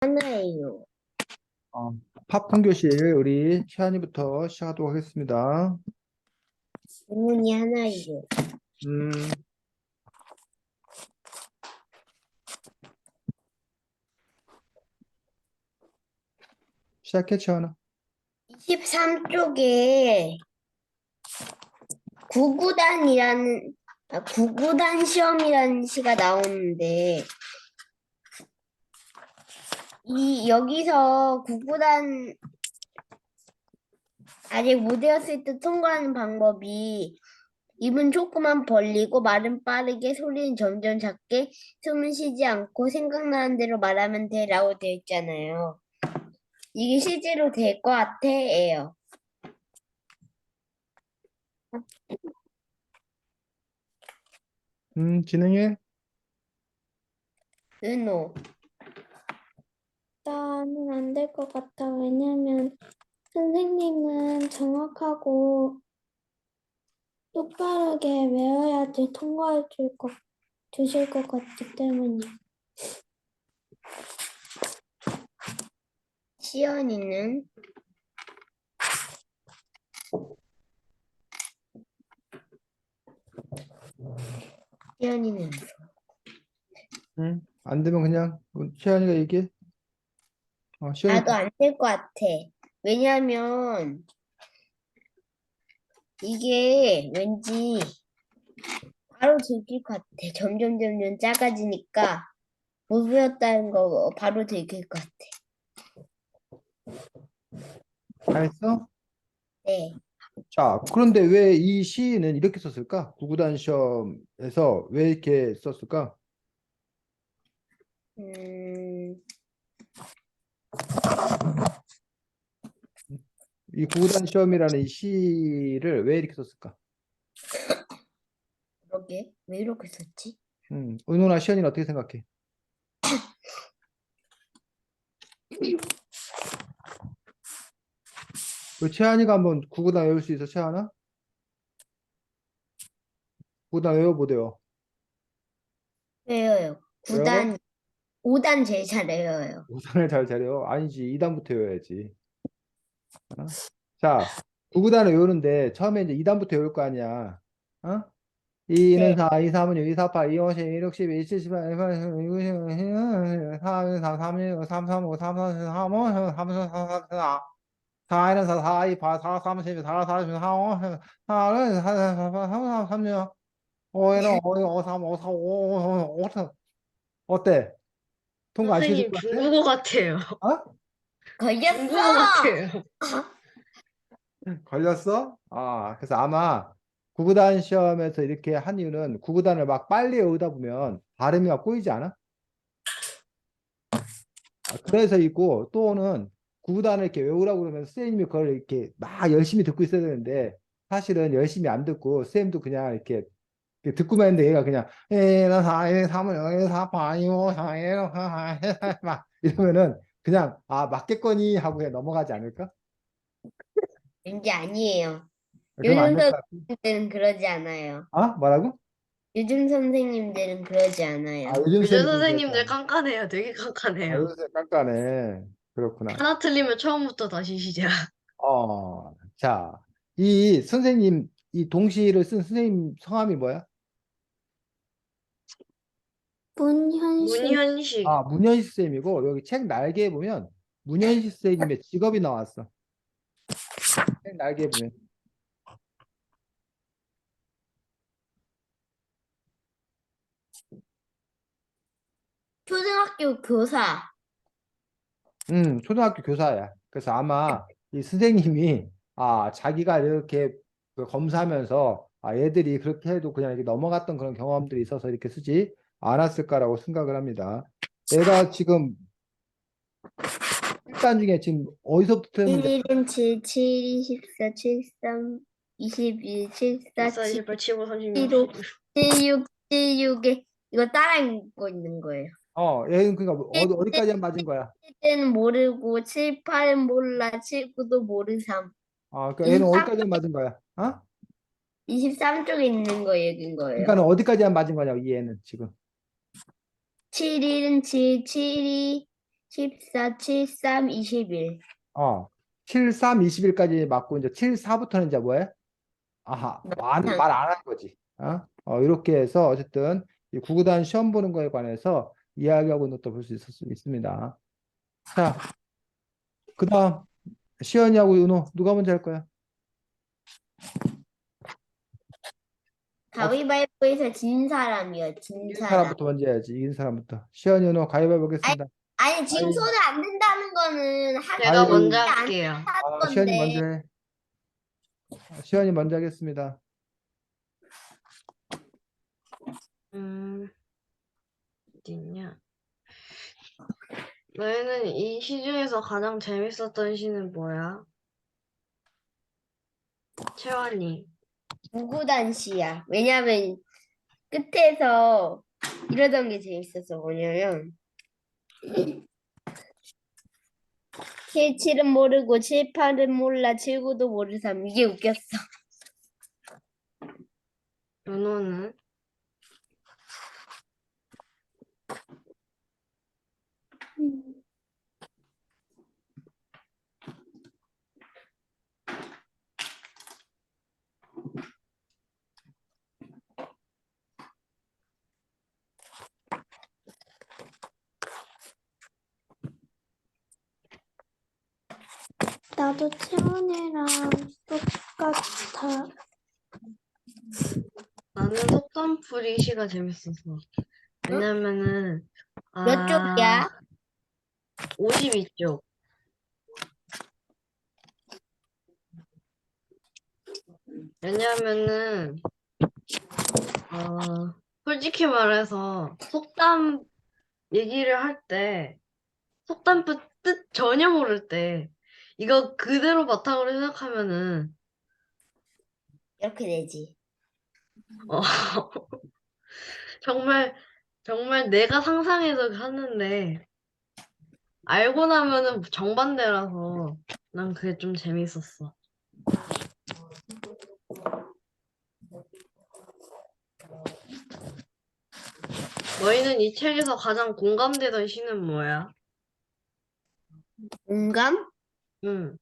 하나예요. 어, 팝콘 교실 우리 시안이부터 시작하도록 하겠습니다. 질문이 하나예요. 음, 시작해, 시안아. 23쪽에 구구단 시험이라는 시가 나오는데, 여기서 구구단 아직 못 외웠을 때 통과하는 방법이 입은 조금만 벌리고 말은 빠르게 소리는 점점 작게 숨은 쉬지 않고 생각나는 대로 말하면 돼라고 되어 있잖아요. 이게 실제로 될 것 같아요. 진행해. 은호. 나는 안 될 것 같아. 왜냐면 선생님은 정확하고 똑바르게 외워야지 주실 것 같기 때문이야. 시연이는 시연이는 안 되면 그냥 시안이가 얘기해. 시안이, 나도 안 될 것 같아. 왜냐면 이게 왠지 바로 들킬 것 같아. 점점 작아지니까 못 배웠다는 거 바로 들킬 것 같아. 다 했어? 네. 자, 그런데 왜 이 시는 이렇게 썼을까? 구구단 시험에서 왜 이렇게 썼을까? 음, 이 구구단 시험이라는 이 시를 왜 이렇게 썼을까? 그러게. 왜 이렇게 썼지? 은호나 시안이는 어떻게 생각해? 그 채안이가 한번 구구단 외울 수 있어, 채안아? 구구단 외워보대요. 외워요. 외워? 9단, 5단 제일 잘 외워요. 우산을 잘 차려? 아니지, 2단부터 외워야지. 어? 자, 구구단을 외우는데 처음에 이제 2단부터 외울 거 아니야. 어? 2는 네. 4, 2, 3은 6, 2, 4, 8, 2, 5, 1 6, 12, 70, 8, 4, 4, 3, 1, 3, 3, 5, 3, 4, 3, 5, 3, 4, 4, 4, 4는 4, 4, 2, 8, 4, 3, 12, 4, 4, 4, 5, 4는 4, 4, 4, 3, 3, 6, 5에는 5, 5, 3, 5, 4, 5, 5, 5, 어때? 통과 안 시켜줄 선생님 것 같아? 중국어 같아요. 어? 중국어 걸렸어! 같아요. 걸렸어? 그래서 아마 구구단 시험에서 이렇게 한 이유는 구구단을 막 빨리 외우다 보면 발음이 막 꼬이지 않아? 그래서 있고 또는 구구단을 이렇게 외우라고 그러면 선생님이 그걸 이렇게 막 열심히 듣고 있어야 되는데 사실은 열심히 안 듣고 선생님도 그냥 이렇게 듣고만 있는데 얘가 그냥 에나 사에 삼을 에 사파이오 사에로 막 이러면은 그냥 맞겠거니 하고 그냥 넘어가지 않을까? 왠지 아니에요. 그럼 안 요즘 될 것 같아. 선생님들은 그러지 않아요. 뭐라고? 요즘 선생님들은 그러지 않아요. 요즘 요즘 쌤들은 그렇지 선생님들 않아. 깐깐해요. 되게 깐깐해요. 요즘 쌤 깐깐해. 그렇구나. 하나 틀리면 처음부터 다시 시작. 자, 이 선생님, 이 동시를 쓴 선생님 성함이 뭐야? 문현식. 문현식. 문현식 쌤이고, 여기 책 날개에 보면 문현식 쌤님의 직업이 나왔어. 책 날개에 보면. 초등학교 교사. 초등학교 교사야. 그래서 아마 이 선생님이, 자기가 이렇게 그 검사하면서, 애들이 그렇게 해도 그냥 이렇게 넘어갔던 그런 경험들이 있어서 이렇게 쓰지 않았을까라고 생각을 합니다. 내가 지금 1단 중에 지금 어디서부터 문제? 1일은 7, 7, 24, 73, 21, 74, 14, 7, 28, 15, 36. 15, 76, 76에 이거 따라 읽고 있는 거예요. 얘는 그러니까 어디까지 맞은 거야? 7은 모르고 7, 8은 몰라 7, 9도 모르삼. 그러니까 얘는 23, 어디까지 맞은 거야? 23쪽에 있는 거 얘기인 거예요. 그러니까는 어디까지 맞은 거냐고 이 애는 지금. 7일은 7, 7이 14, 73, 21. 7, 3, 21까지 맞고 이제 7, 4부터는 이제 뭐해? 아하, 말 안 한 거지. 이렇게 해서 어쨌든 이 구구단 시험 보는 거에 관해서 이야기하고 있는 것도 볼 수 있습니다. 자, 그다음 시연이하고 윤호 누가 먼저 할 거야? 가위바위보에서 진 사람이요. 진 이긴 사람. 사람부터 먼저 해야지. 이긴 사람부터. 시연이 윤호 가위바위보 아니, 보겠습니다. 아니 지금 아이, 손을 안 댄다는 거는 제가 아이, 먼저 안 할게요. 하는 시연이 건데. 먼저 해. 시연이 먼저 하겠습니다. 어딨냐? 너희는 이 시 중에서 가장 재밌었던 시는 뭐야? 채원이. 구구단 씨야. 왜냐면 끝에서 이러던 게 재밌었어. 뭐냐면 7, 7은 모르고 7, 8은 몰라 7, 9도 모르삼. 이게 웃겼어. 윤호는? 음, 나도 채원이랑 똑같아. 나는 속담풀이 시가 재밌었어. 왜냐면은 몇 쪽이야? 52쪽. 왜냐면은 솔직히 말해서 속담 얘기를 할 때 속담 뜻 전혀 모를 때 이거 그대로 바탕으로 생각하면은 이렇게 되지. 어, 정말 정말 내가 상상해서 하는데 알고 나면은 정반대라서 난 그게 좀 재밌었어. 너희는 이 책에서 가장 공감되던 시는 뭐야? 공감? 응.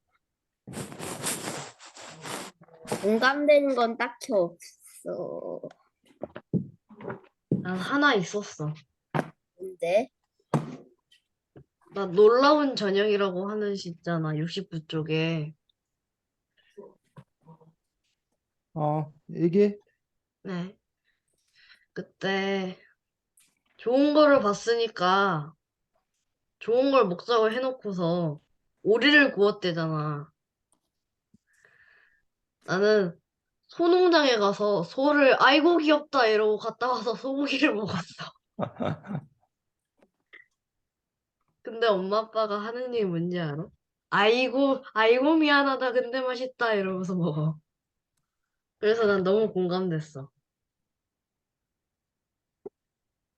공감되는 건 딱히 없어. 난 하나 있었어. 근데 나 놀라운 저녁이라고 하는 시 있잖아. 69쪽에. 이게 네. 그때 좋은 거를 봤으니까 좋은 걸 먹자고 해놓고서 오리를 구웠대잖아. 나는 소농장에 가서 소를 아이고 귀엽다 이러고 갔다 와서 소고기를 먹었어. 근데 엄마 아빠가 하는 일이 뭔지 알아? 아이고 미안하다 근데 맛있다 이러면서 먹어. 그래서 난 너무 공감됐어.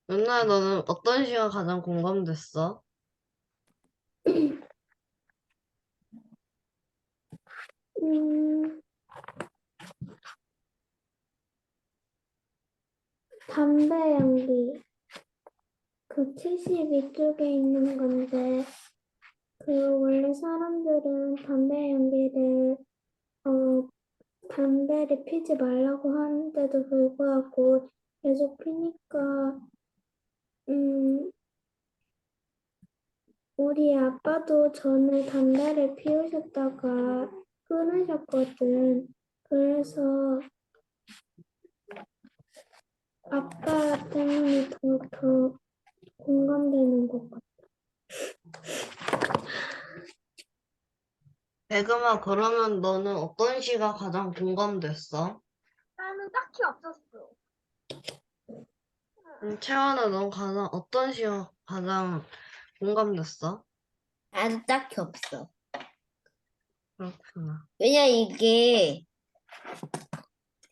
맨날 너는 어떤 시가 가장 공감됐어? 음, 담배 연기. 그 72쪽에 있는 건데, 그 원래 사람들은 담배 연기를, 어, 담배를 피지 말라고 하는데도 불구하고 계속 피니까, 음, 우리 아빠도 전에 담배를 피우셨다가 끊으셨거든. 그래서 아빠 때문에 더 공감되는 것 같아. 배금아, 그러면 너는 어떤 시가 가장 공감됐어? 나는 딱히 없었어. 채원아, 넌 가장 어떤 시가 가장 공감됐어? 나도 딱히 없어. 그렇구나. 왜냐 이게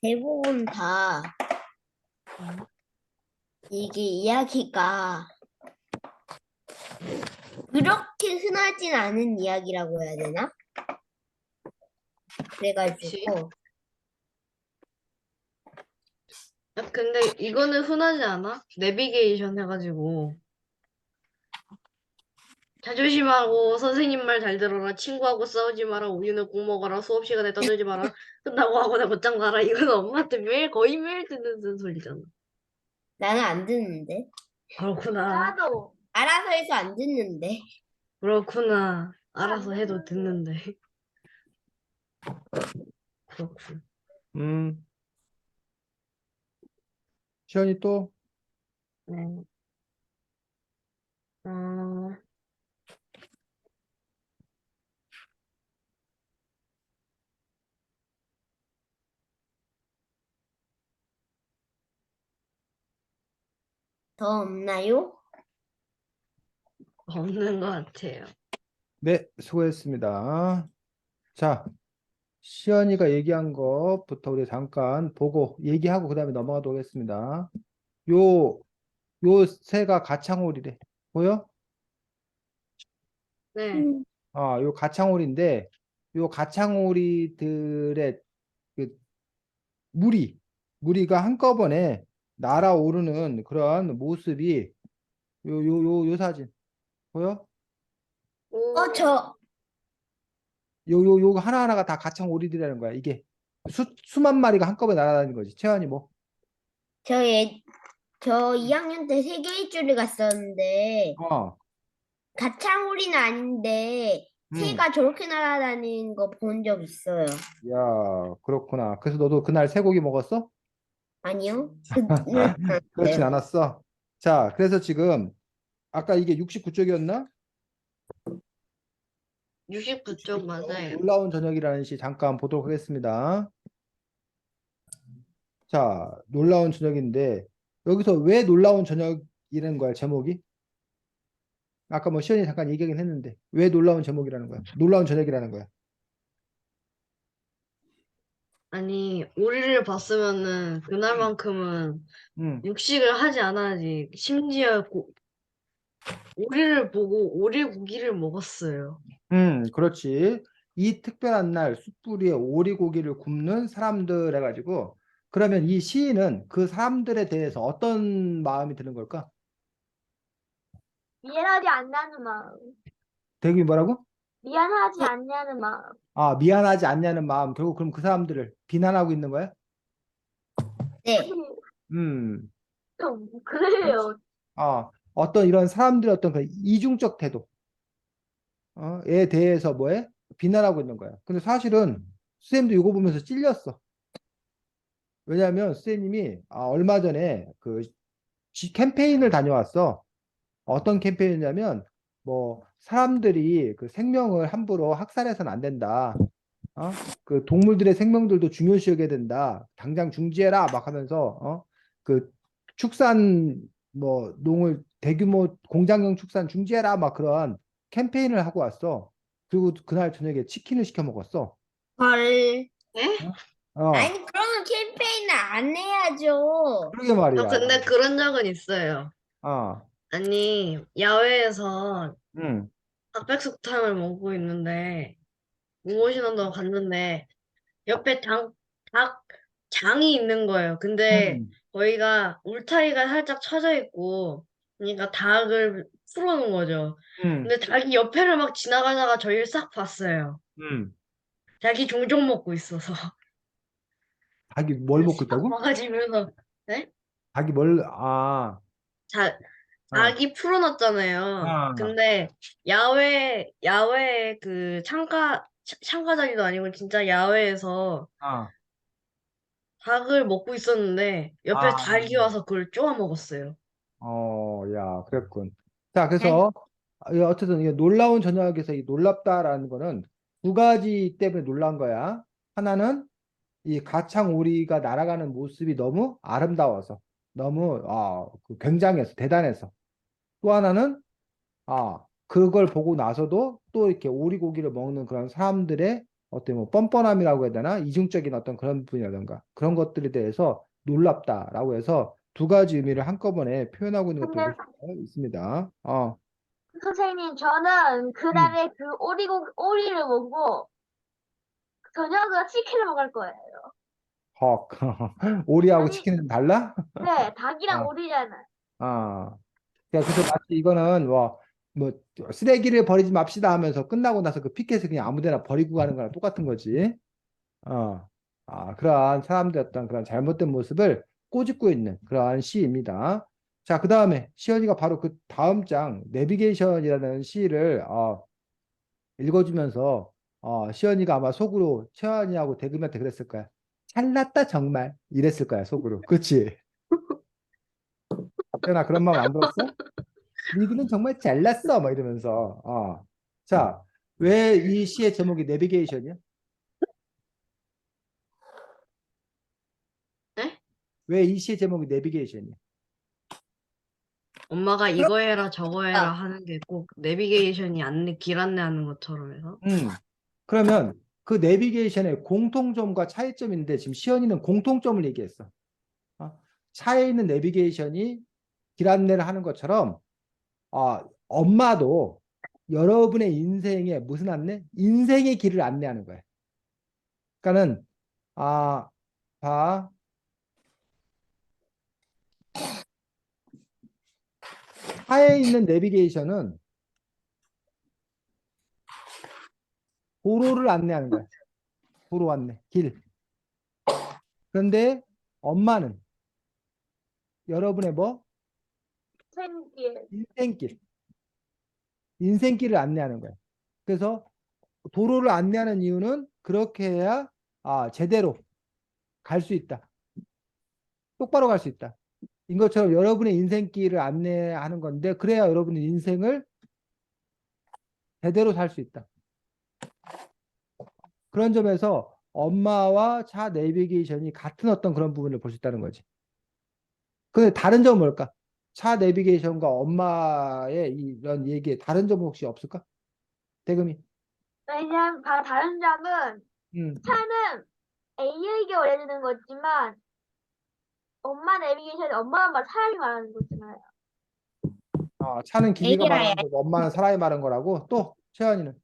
대부분 다 응. 이게 이야기가 그렇게 흔하진 않은 이야기라고 해야 되나? 그치? 그래가지고 근데 이거는 흔하지 않아? 내비게이션 해가지고 자조심하고 선생님 말 잘 들어라. 친구하고 싸우지 마라. 우유는 꼭 먹어라. 수업 시간에 떠들지 마라. 끝나고 학원에 곧장 가라. 이건 엄마한테 매일 거의 매일 듣는 소리잖아. 나는 안 듣는데. 그렇구나. 나도. 알아서 해서 안 듣는데. 그렇구나. 알아서 해도 듣는데. 그렇군. 음, 시연이 또, 네. 어, 더 없나요? 없는 것 같아요. 네, 수고했습니다. 자, 시연이가 얘기한 것부터 우리 잠깐 보고 얘기하고 그 다음에 넘어가도록 하겠습니다. 요, 요 새가 가창오리래. 보여? 네. 요 가창오리인데, 요 가창오리들의 그 무리가 한꺼번에 날아오르는 그런 모습이 요 사진. 보여? 오, 요 하나하나가 다 가창오리들이라는 거야. 이게 수만 마리가 한꺼번에 날아다니는 거지. 채환이 뭐? 저 2학년 때 세계 일주를 갔었는데, 어, 가창오리는 아닌데, 음. 새가 저렇게 날아다니는 거 본 적 있어요. 야, 그렇구나. 그래서 너도 그날 쇠고기 먹었어? 아니요? 그는 안 그렇진 돼요. 않았어. 자, 그래서 지금 아까 이게 69쪽이었나? 69쪽 맞아요. 놀라운 저녁이라는 시 잠깐 보도록 하겠습니다. 자, 놀라운 저녁인데 여기서 왜 놀라운 저녁이라는 거야, 제목이? 아까 뭐 시연이 잠깐 얘기하긴 했는데 왜 놀라운 제목이라는 거야? 놀라운 저녁이라는 거야. 아니, 오리를 봤으면은 그날만큼은 음, 육식을 하지 않아야지. 심지어 오리를 보고 오리고기를 먹었어요. 그렇지. 이 특별한 날 숯불 위에 오리고기를 굽는 사람들 해가지고 그러면 이 시인은 그 사람들에 대해서 어떤 마음이 드는 걸까? 미안하지 않냐는 마음. 되게 뭐라고? 미안하지 않냐는 마음. 아, 미안하지 않냐는 마음. 결국 그럼 그 사람들을 비난하고 있는 거야? 네. 음, 좀 그래요. 어떤 이런 사람들의 어떤 그 이중적 태도, 에 대해서 뭐해? 비난하고 있는 거야. 근데 사실은 쌤도 이거 보면서 찔렸어. 왜냐하면 쌤님이 얼마 전에 그 캠페인을 다녀왔어. 어떤 캠페인이냐면 뭐 사람들이 그 생명을 함부로 학살해서는 안 된다. 어? 그 동물들의 생명들도 중요시 여겨야 된다. 당장 중지해라 막 하면서 그 축산 뭐 농을 대규모 공장형 축산 중지해라 막 그런 캠페인을 하고 왔어. 그리고 그날 저녁에 치킨을 시켜 먹었어. 헐. 에? 어, 아니, 그러면 캠페인을 안 해야죠. 그러게 말이야. 근데 그런 적은 있어요. 어, 아니, 야외에서 음, 닭백숙탕을 먹고 있는데, 응모신한다고 갔는데, 옆에 장이 있는 거예요. 근데 음, 거기가 울타리가 살짝 쳐져 있고, 그러니까 닭을 풀어놓은 거죠. 음, 근데 닭이 옆에를 막 지나가다가 저희를 싹 봤어요. 음. 닭이 종종 먹고 있어서. 닭이 뭘 먹고 싹 있다고? 와가지면서, 네? 닭이 뭘, 자, 어, 닭이 풀어놨잖아요. 아, 근데 야외 그 창가자리도 아니고 진짜 야외에서 아, 닭을 먹고 있었는데 옆에 아, 닭이 와서 그걸 쪼아 먹었어요. 야, 그랬군. 자, 네. 그래서 어쨌든 이게 놀라운 저녁에서 이 놀랍다라는 거는 두 가지 때문에 놀란 거야. 하나는 이 가창 오리가 날아가는 모습이 너무 아름다워서, 너무 그 굉장해서 대단해서. 또 하나는 그걸 보고 나서도 또 이렇게 오리고기를 먹는 그런 사람들의 어떤 뭐 뻔뻔함이라고 해야 되나? 이중적인 어떤 그런 부분이라든가 그런 것들에 대해서 놀랍다라고 해서 두 가지 의미를 한꺼번에 표현하고 있는 것들을 근데 볼 수가 있습니다. 선생님, 저는 음. 그날에 그 오리를 먹고 저녁은 치킨을 먹을 거예요. 헉. 오리하고 아니, 치킨은 좀 달라? 네, 닭이랑 아, 오리잖아요. 아. 그래서 마치 이거는 뭐 뭐 쓰레기를 버리지 맙시다 하면서 끝나고 나서 그 피켓을 그냥 아무 데나 버리고 가는 거랑 똑같은 거지. 어. 그러한 사람들의 어떤 그런 잘못된 모습을 꼬집고 있는 그러한 시입니다. 자, 그 다음에 시연이가 바로 그 다음 장 내비게이션이라는 시를 읽어주면서 시연이가 아마 속으로 채연이하고 대금이한테 그랬을 거야. 잘났다 정말 이랬을 거야 속으로. 그치? 태연아 그런 마음 안 들었어? 니들은 정말 잘났어 막 이러면서 자, 왜 이 시의 제목이 내비게이션이야? 네? 왜 이 시의 제목이 내비게이션이야? 엄마가 이거 해라 저거 해라 아. 하는 게 꼭 내비게이션이 길 안내하는 것처럼 해서. 그러면 그 내비게이션의 공통점과 차이점인데 지금 시연이는 공통점을 얘기했어. 차에 있는 내비게이션이 길 안내를 하는 것처럼 엄마도 여러분의 인생에 무슨 안내? 인생의 길을 안내하는 거예요. 그러니까는 봐. 차에 있는 내비게이션은 도로를 안내하는 거야. 도로 안내, 길. 그런데 엄마는 여러분의 뭐? 생길. 인생길. 인생길을 안내하는 거야. 그래서 도로를 안내하는 이유는 그렇게 해야 제대로 갈 수 있다. 똑바로 갈 수 있다. 인 것처럼 여러분의 인생길을 안내하는 건데 그래야 여러분의 인생을 제대로 살 수 있다. 그런 점에서 엄마와 차 내비게이션이 같은 어떤 그런 부분을 볼 수 있다는 거지. 근데 다른 점은 뭘까? 차 내비게이션과 엄마의 이런 얘기에 다른 점은 혹시 없을까? 대금이. 왜냐면 다른 점은 음. 차는 A에게 원해주는 거지만 엄마 내비게이션이 엄마만 말 사람이 말하는 거잖아요. 차는 기계가 A라야. 말하는 거고 엄마는 사람이 말하는 거라고. 또 채연이는.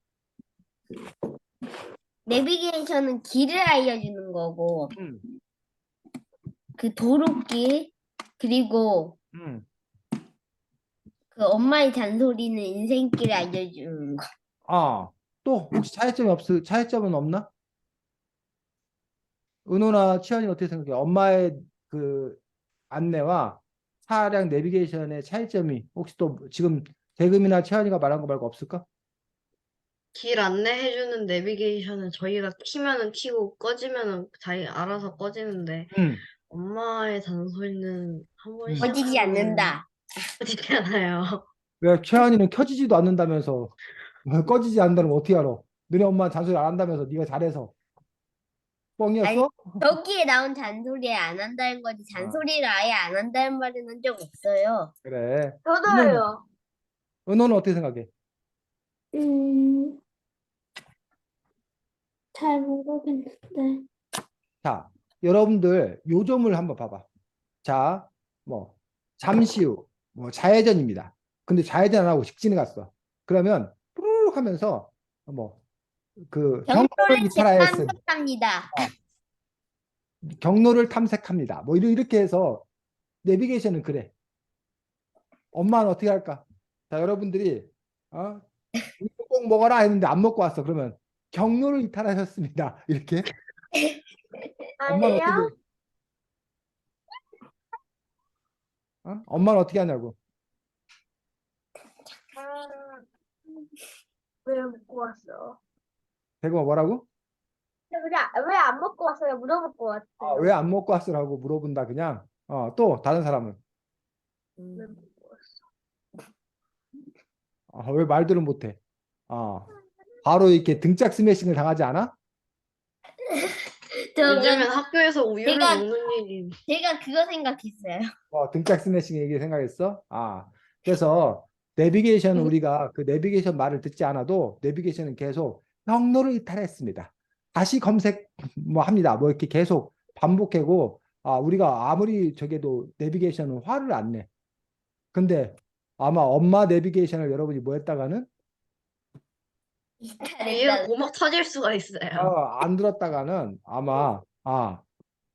내비게이션은 길을 알려주는 거고, 음. 그 도로길, 그리고 음. 그 엄마의 잔소리는 인생길을 알려주는 거. 또 혹시 차이점은 없나? 은호나 치현이 어떻게 생각해? 엄마의 그 안내와 차량 내비게이션의 차이점이 혹시 또 지금 대금이나 채연이가 말한 거 말고 없을까? 길 안내해주는 내비게이션은 저희가 키면은 키고 꺼지면은 자기 알아서 꺼지는데 음. 엄마의 잔소리는 한 번 꺼지지 시작하면 않는다. 꺼지지 않아요. 왜 채연이는 켜지지도 않는다면서 왜 꺼지지 않는다면 어떻게 알아? 너네 엄마 잔소리 안 한다면서 네가 잘해서 아니, 뻥이었어? 저기에 나온 잔소리 안 한다는 거지. 잔소리를 아예 안 한다는 말은 한 적 없어요. 그래. 은호는 저도요. 은호는 어떻게 생각해? 음, 잘 모르겠는데. 자, 여러분들 요점을 한번 봐봐. 자, 뭐 잠시 후 좌회전입니다. 근데 좌회전 안 하고 직진을 갔어. 그러면 뿌르륵 하면서 뭐 그 경로를 경로를 이탈하였음. 재탐색합니다. 경로를 탐색합니다. 뭐 이렇게 해서 내비게이션은 그래. 엄마는 어떻게 할까? 자, 여러분들이 이거 꼭 먹어라 했는데 안 먹고 왔어. 그러면 경로를 이탈하셨습니다. 이렇게 엄마는 어떻게 아니요. 엄마는 어떻게 하냐고. 왜 먹고 왔어? 대금 뭐라고? 왜 안 먹고 왔어요? 물어보고 왔어요. 왜 안 먹고 왔어라고 물어본다 그냥. 또 다른 사람은 왜 먹고 왔어? 왜 말들은 못해. 바로 이렇게 등짝 스매싱을 당하지 않아? 요즘엔 저는 학교에서 우유를 제가- 먹는 일이 제가 그거 생각했어요. 등짝 스매싱 얘기 생각했어? 그래서 내비게이션은 우리가 그 내비게이션 말을 듣지 않아도 내비게이션은 계속 경로를 이탈했습니다. 다시 검색 뭐 합니다. 뭐 이렇게 계속 반복하고 우리가 아무리 저게도 내비게이션은 화를 안 내. 근데 아마 엄마 내비게이션을 여러분이 뭐 했다가는 얘가 잘했다. 고막 터질 수가 있어요. 안 들었다가는 아마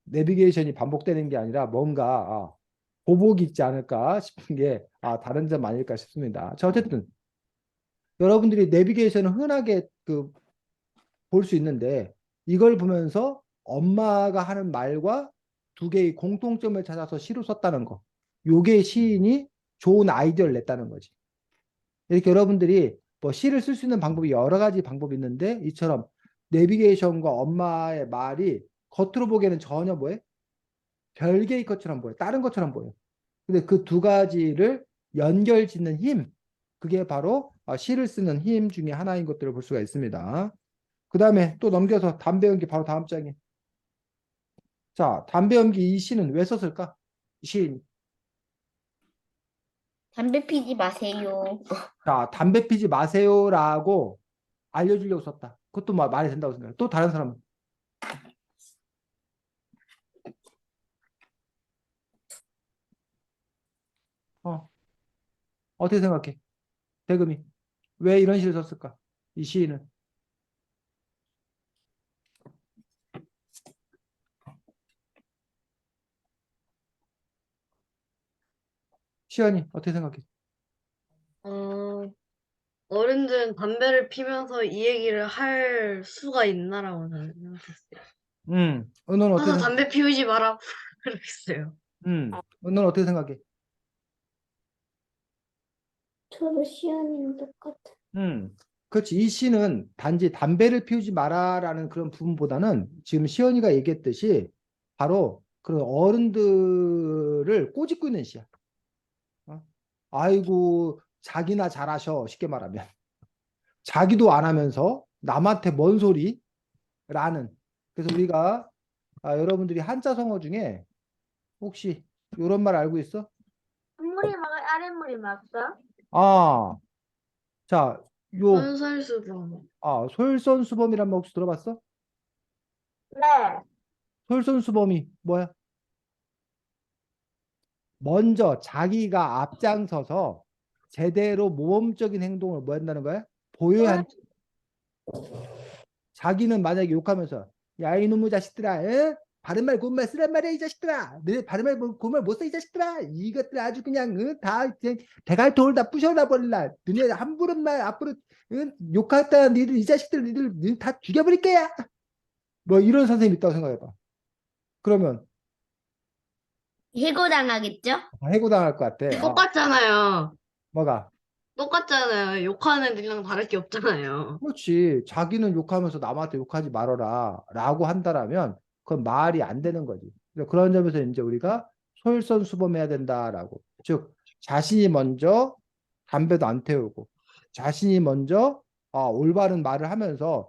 내비게이션이 반복되는 게 아니라 뭔가 보복이 있지 않을까 싶은 게 다른 점 아닐까 싶습니다. 자, 어쨌든 여러분들이 내비게이션을 흔하게 볼 수 있는데 이걸 보면서 엄마가 하는 말과 두 개의 공통점을 찾아서 시로 썼다는 거. 요게 시인이 좋은 아이디어를 냈다는 거지. 이렇게 여러분들이 뭐 시를 쓸 수 있는 방법이 여러 가지 방법이 있는데 이처럼 내비게이션과 엄마의 말이 겉으로 보기에는 전혀 뭐해? 별개의 것처럼 보여. 다른 것처럼 보여. 근데 그 두 가지를 연결 짓는 힘, 그게 바로 시를 쓰는 힘 중에 하나인 것들을 볼 수가 있습니다. 그 다음에 또 넘겨서 담배 연기 바로 다음 장에. 자, 담배 연기 이 시는 왜 썼을까? 이 시인. 담배 피지 마세요. 자, 담배 피지 마세요라고 알려주려고 썼다. 그것도 말이 된다고 생각해. 또 다른 사람은? 어, 어떻게 생각해? 대금이. 왜 이런 시를 썼을까? 이 시인은. 시연이 어떻게 생각해? 어, 어른들은 담배를 피면서 이 얘기를 할 수가 있나라고 저는 생각했어요. 너는 어떻게 가서 생각해? 담배 피우지 마라. 그랬어요. 너는 어떻게 생각해? 저도 시연이랑 똑같아. 그렇지. 이 시는 단지 담배를 피우지 마라라는 그런 부분보다는 지금 시연이가 얘기했듯이 바로 그런 어른들을 꼬집고 있는 시야. 어? 아이고, 자기나 잘하셔. 쉽게 말하면. 자기도 안 하면서 남한테 뭔 소리? 라는. 그래서 우리가 여러분들이 한자 성어 중에 혹시 이런 말 알고 있어? 윗물이 막 아랫물이 막서. 아, 자, 요, 솔선수범. 솔선수범이란 말 혹시 들어봤어? 네. 솔선수범이 뭐야? 먼저 자기가 앞장서서 제대로 모범적인 행동을 뭐 한다는 거야? 보여야 한. 자기는 만약에 욕하면서 야 이놈의 자식들아, 에? 바른 말 고운 말 쓰란 말이야 이 자식들아. 너네 바른 말 고운 말 못 써 이 자식들아. 이것들 아주 그냥 다 그냥 대갈통을 다 부셔놔 버릴라. 너네 함부로 말 앞으로 욕했다 니들 이 자식들 니들 다 죽여버릴 거야. 뭐 이런 선생님 있다고 생각해봐. 그러면 해고당하겠죠? 해고당할 것 같아. 똑같잖아요. 뭐가? 똑같잖아요. 욕하는 애들이랑 다를 게 없잖아요. 그렇지. 자기는 욕하면서 남한테 욕하지 말아라 라고 한다라면 그건 말이 안 되는 거지. 그래서 그런 점에서 이제 우리가 솔선수범해야 된다라고. 즉, 자신이 먼저 담배도 안 태우고, 자신이 먼저 올바른 말을 하면서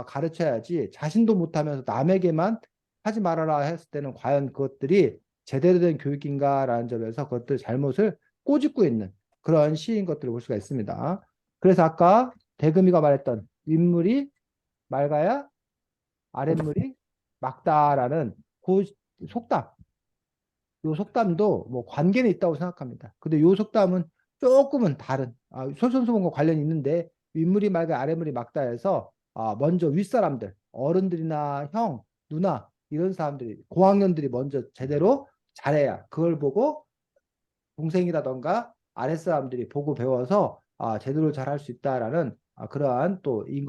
가르쳐야지 자신도 못하면서 남에게만 하지 말아라 했을 때는 과연 그것들이 제대로 된 교육인가라는 점에서 그것들 잘못을 꼬집고 있는 그런 시인 것들을 볼 수가 있습니다. 그래서 아까 대금이가 말했던 윗물이 맑아야 아랫물이 맑다라는 그 속담, 요 속담도 뭐 관계는 있다고 생각합니다. 근데 요 속담은 조금은 다른, 솔선수범과 관련이 있는데 윗물이 맑아 아랫물이 맑다 해서 먼저 윗사람들, 어른들이나 형, 누나 이런 사람들이 고학년들이 먼저 제대로 잘해야 그걸 보고 동생이라던가 아랫사람들이 보고 배워서 제대로 잘할 수 있다라는 그러한 또 시인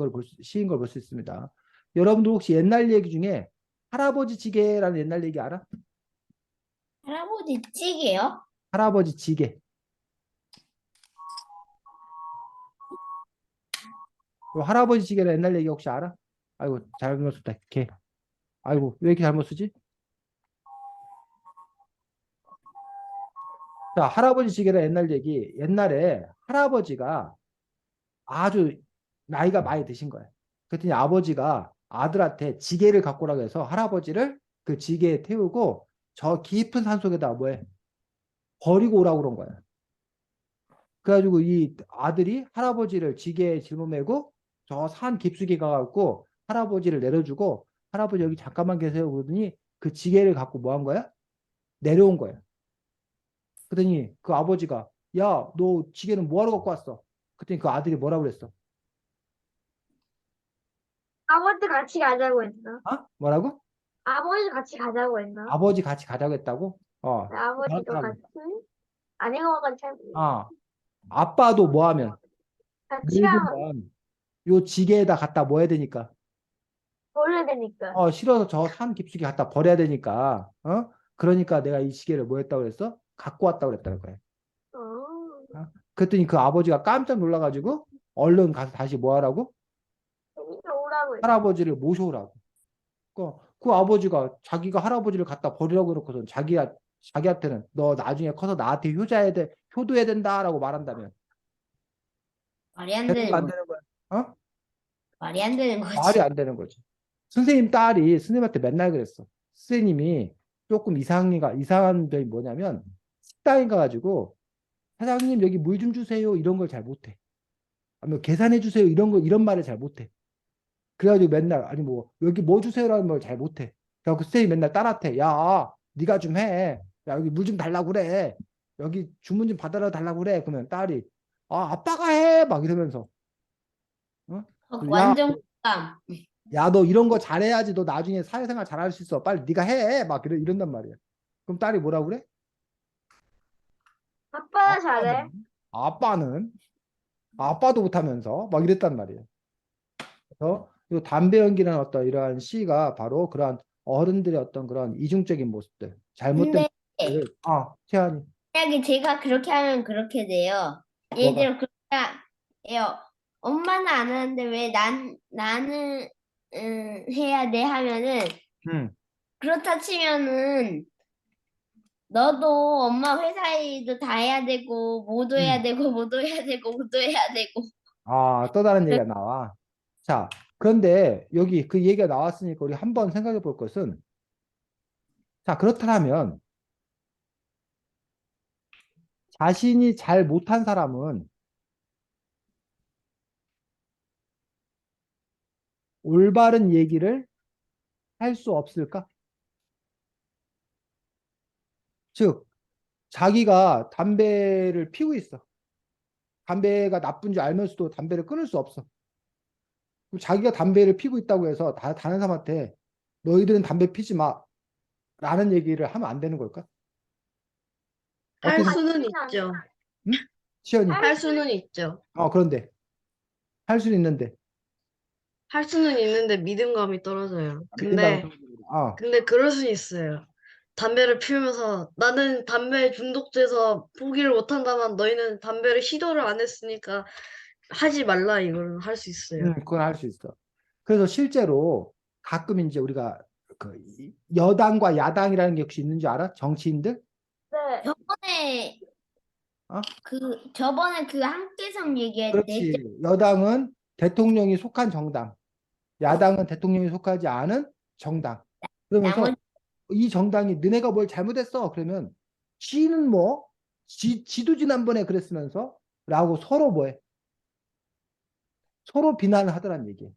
걸 볼 수 있습니다. 여러분들 혹시 옛날 얘기 중에 할아버지 지게라는 옛날 얘기 알아? 할아버지 찌개요? 할아버지 지게. 요 할아버지 지게라는 옛날 얘기 혹시 알아? 아이고 잘못 썼다. 개. 아이고 왜 이렇게 잘못 쓰지? 자, 할아버지 지게라는 옛날 얘기. 옛날에 할아버지가 아주 나이가 많이 드신 거예요. 그랬더니 아버지가 아들한테 지게를 갖고 오라고 해서 할아버지를 그 지게에 태우고 저 깊은 산속에다 뭐해? 버리고 오라고 그런 거예요. 그래가지고 이 아들이 할아버지를 지게에 짊어매고 저 산 깊숙이 가갖고 할아버지를 내려주고 할아버지 여기 잠깐만 계세요 그러더니 그 지게를 갖고 뭐 한 거야? 내려온 거예요. 그러더니 그 아버지가 야, 너 지게는 뭐하러 갖고 왔어? 그랬더니 그 아들이 뭐라고 그랬어? 아버지 같이 가자고 했나? 뭐라고? 아버지 같이 가자고 했나? 아버지 같이 가자고 했다고? 네, 아버지도 그렇더라고. 같이? 아닌 것 같은 잘 아, 아빠도 뭐 하면? 같이 하면 늙으면 요 지게에다 갖다 뭐 해야 되니까? 버려야 되니까. 실어서 저 산 깊숙이 갖다 버려야 되니까. 그러니까 내가 이 시계를 뭐 했다고 그랬어? 갖고 왔다고 그랬다는 거야. 그랬더니 그 아버지가 깜짝 놀라가지고 얼른 가서 다시 뭐 하라고? 이리 오라고 했어. 할아버지를 모셔오라고. 그 아버지가 자기가 할아버지를 갖다 버리라고 해놓고선 자기한테는 너 나중에 커서 나한테 효도해야 된다라고 말한다면 말이 안 되는 되는 거 안 거, 되는 거야? 어? 말이 안 되는 말이 거지. 안 되는 거지. 선생님 딸이 선생님한테 맨날 그랬어. 선생님이 조금 이상한 점이 뭐냐면 식당에 가가지고 사장님 여기 물 좀 주세요 이런 걸 잘 못해. 아니면 계산해 주세요 이런 말을 잘 못해. 그래가지고 맨날 아니 뭐 여기 뭐 주세요라는 말 잘 못해. 그래갖고 선생님이 맨날 딸한테 야 네가 좀 해. 야 여기 물 좀 달라고 그래. 여기 주문 좀 받아라 달라고 그래. 그러면 딸이 아빠가 해 막 이러면서 야 완전 감. 야, 너 이런 거 잘해야지. 너 나중에 사회생활 잘할 수 있어. 빨리 네가 해. 막 이런단 말이야. 그럼 딸이 뭐라고 그래? 아빠가 잘해. 아빠는 아빠도 못하면서 막 이랬단 말이야. 그래서 이 담배 연기라는 어떤 이러한 시가 바로 그러한 어른들의 어떤 그런 이중적인 모습들, 잘못된 근데 모습들을 태연이 만약에 제가 그렇게 하면 그렇게 돼요. 예를 뭐가 들어 그렇게 해요. 엄마는 안 하는데 왜 나는 해야 돼 하면은 음. 그렇다 치면은 너도 엄마 회사 일도 다 해야 되고 모두 해야 음. 되고 모두 해야 되고 모두 해야 되고 또 다른 얘기가 나와. 자, 그런데 여기 그 얘기가 나왔으니까 우리 한번 생각해 볼 것은 자, 그렇다면 자신이 잘 못한 사람은 올바른 얘기를 할 수 없을까? 즉, 자기가 담배를 피우고 있어. 담배가 나쁜 줄 알면서도 담배를 끊을 수 없어. 그럼 자기가 담배를 피우고 있다고 해서 다른 사람한테 너희들은 담배 피지 마. 라는 얘기를 하면 안 되는 걸까? 어떻게 할 생각? 수는 그렇진 않아. 있죠. 응? 시연이. 할 수는 있죠. 그런데 할 수는 있는데 할 수는 있는데 믿음감이 떨어져요. 믿음감이 근데, 떨어지는 근데 그럴 수 있어요. 담배를 피우면서 나는 담배에 중독돼서 포기를 못한다만 너희는 담배를 시도를 안 했으니까 하지 말라 이걸 할 수 있어요. 그건 할 수 있어. 그래서 실제로 가끔 이제 우리가 그 여당과 야당이라는 게 혹시 있는 줄 알아? 정치인들? 네. 어? 저번에 그 함께성 얘기할 때 했죠. 그렇지. 여당은 대통령이 속한 정당, 야당은 대통령이 속하지 않은 정당. 그러면서 나머지 이 정당이 너네가 뭘 잘못했어? 그러면 지는 뭐 지도 지난번에 그랬으면서 라고 서로 뭐해? 서로 비난을 하더란 얘기예요.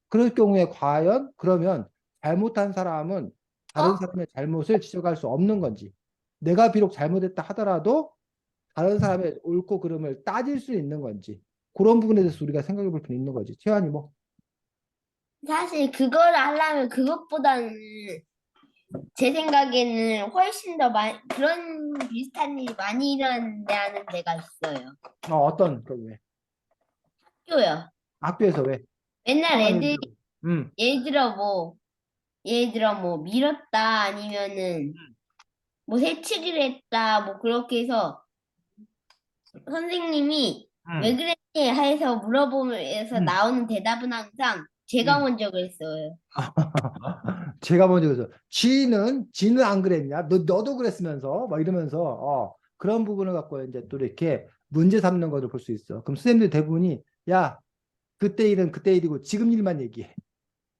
그럴 경우에 과연 그러면 잘못한 사람은 다른 사람의 잘못을 지적할 수 없는 건지 내가 비록 잘못했다 하더라도 다른 사람의 옳고 그름을 따질 수 있는 건지 그런 부분에 대해서 우리가 생각해 볼 필요 있는 거지. 태환이 뭐? 사실 그거를 하려면 그것보다는 제 생각에는 훨씬 더 그런 비슷한 일이 많이 일어나는 데가 있어요. 어떤 그 왜? 학교요. 학교에서 왜? 맨날 상황을 애들이 음. 예를 들어 뭐 밀었다 아니면은 뭐 새치기를 했다 뭐 그렇게 해서 선생님이 왜 음. 그랬니 해서 물어보면서 음. 나오는 대답은 항상 제가 음. 먼저 그랬어요. 제가 먼저 그래서 지는 안 그랬냐? 너도 그랬으면서 막 이러면서 그런 부분을 갖고 이제 또 이렇게 문제 삼는 것을 볼 수 있어. 그럼 선생님들 대부분이 야 그때 일은 그때 일이고 지금 일만 얘기해.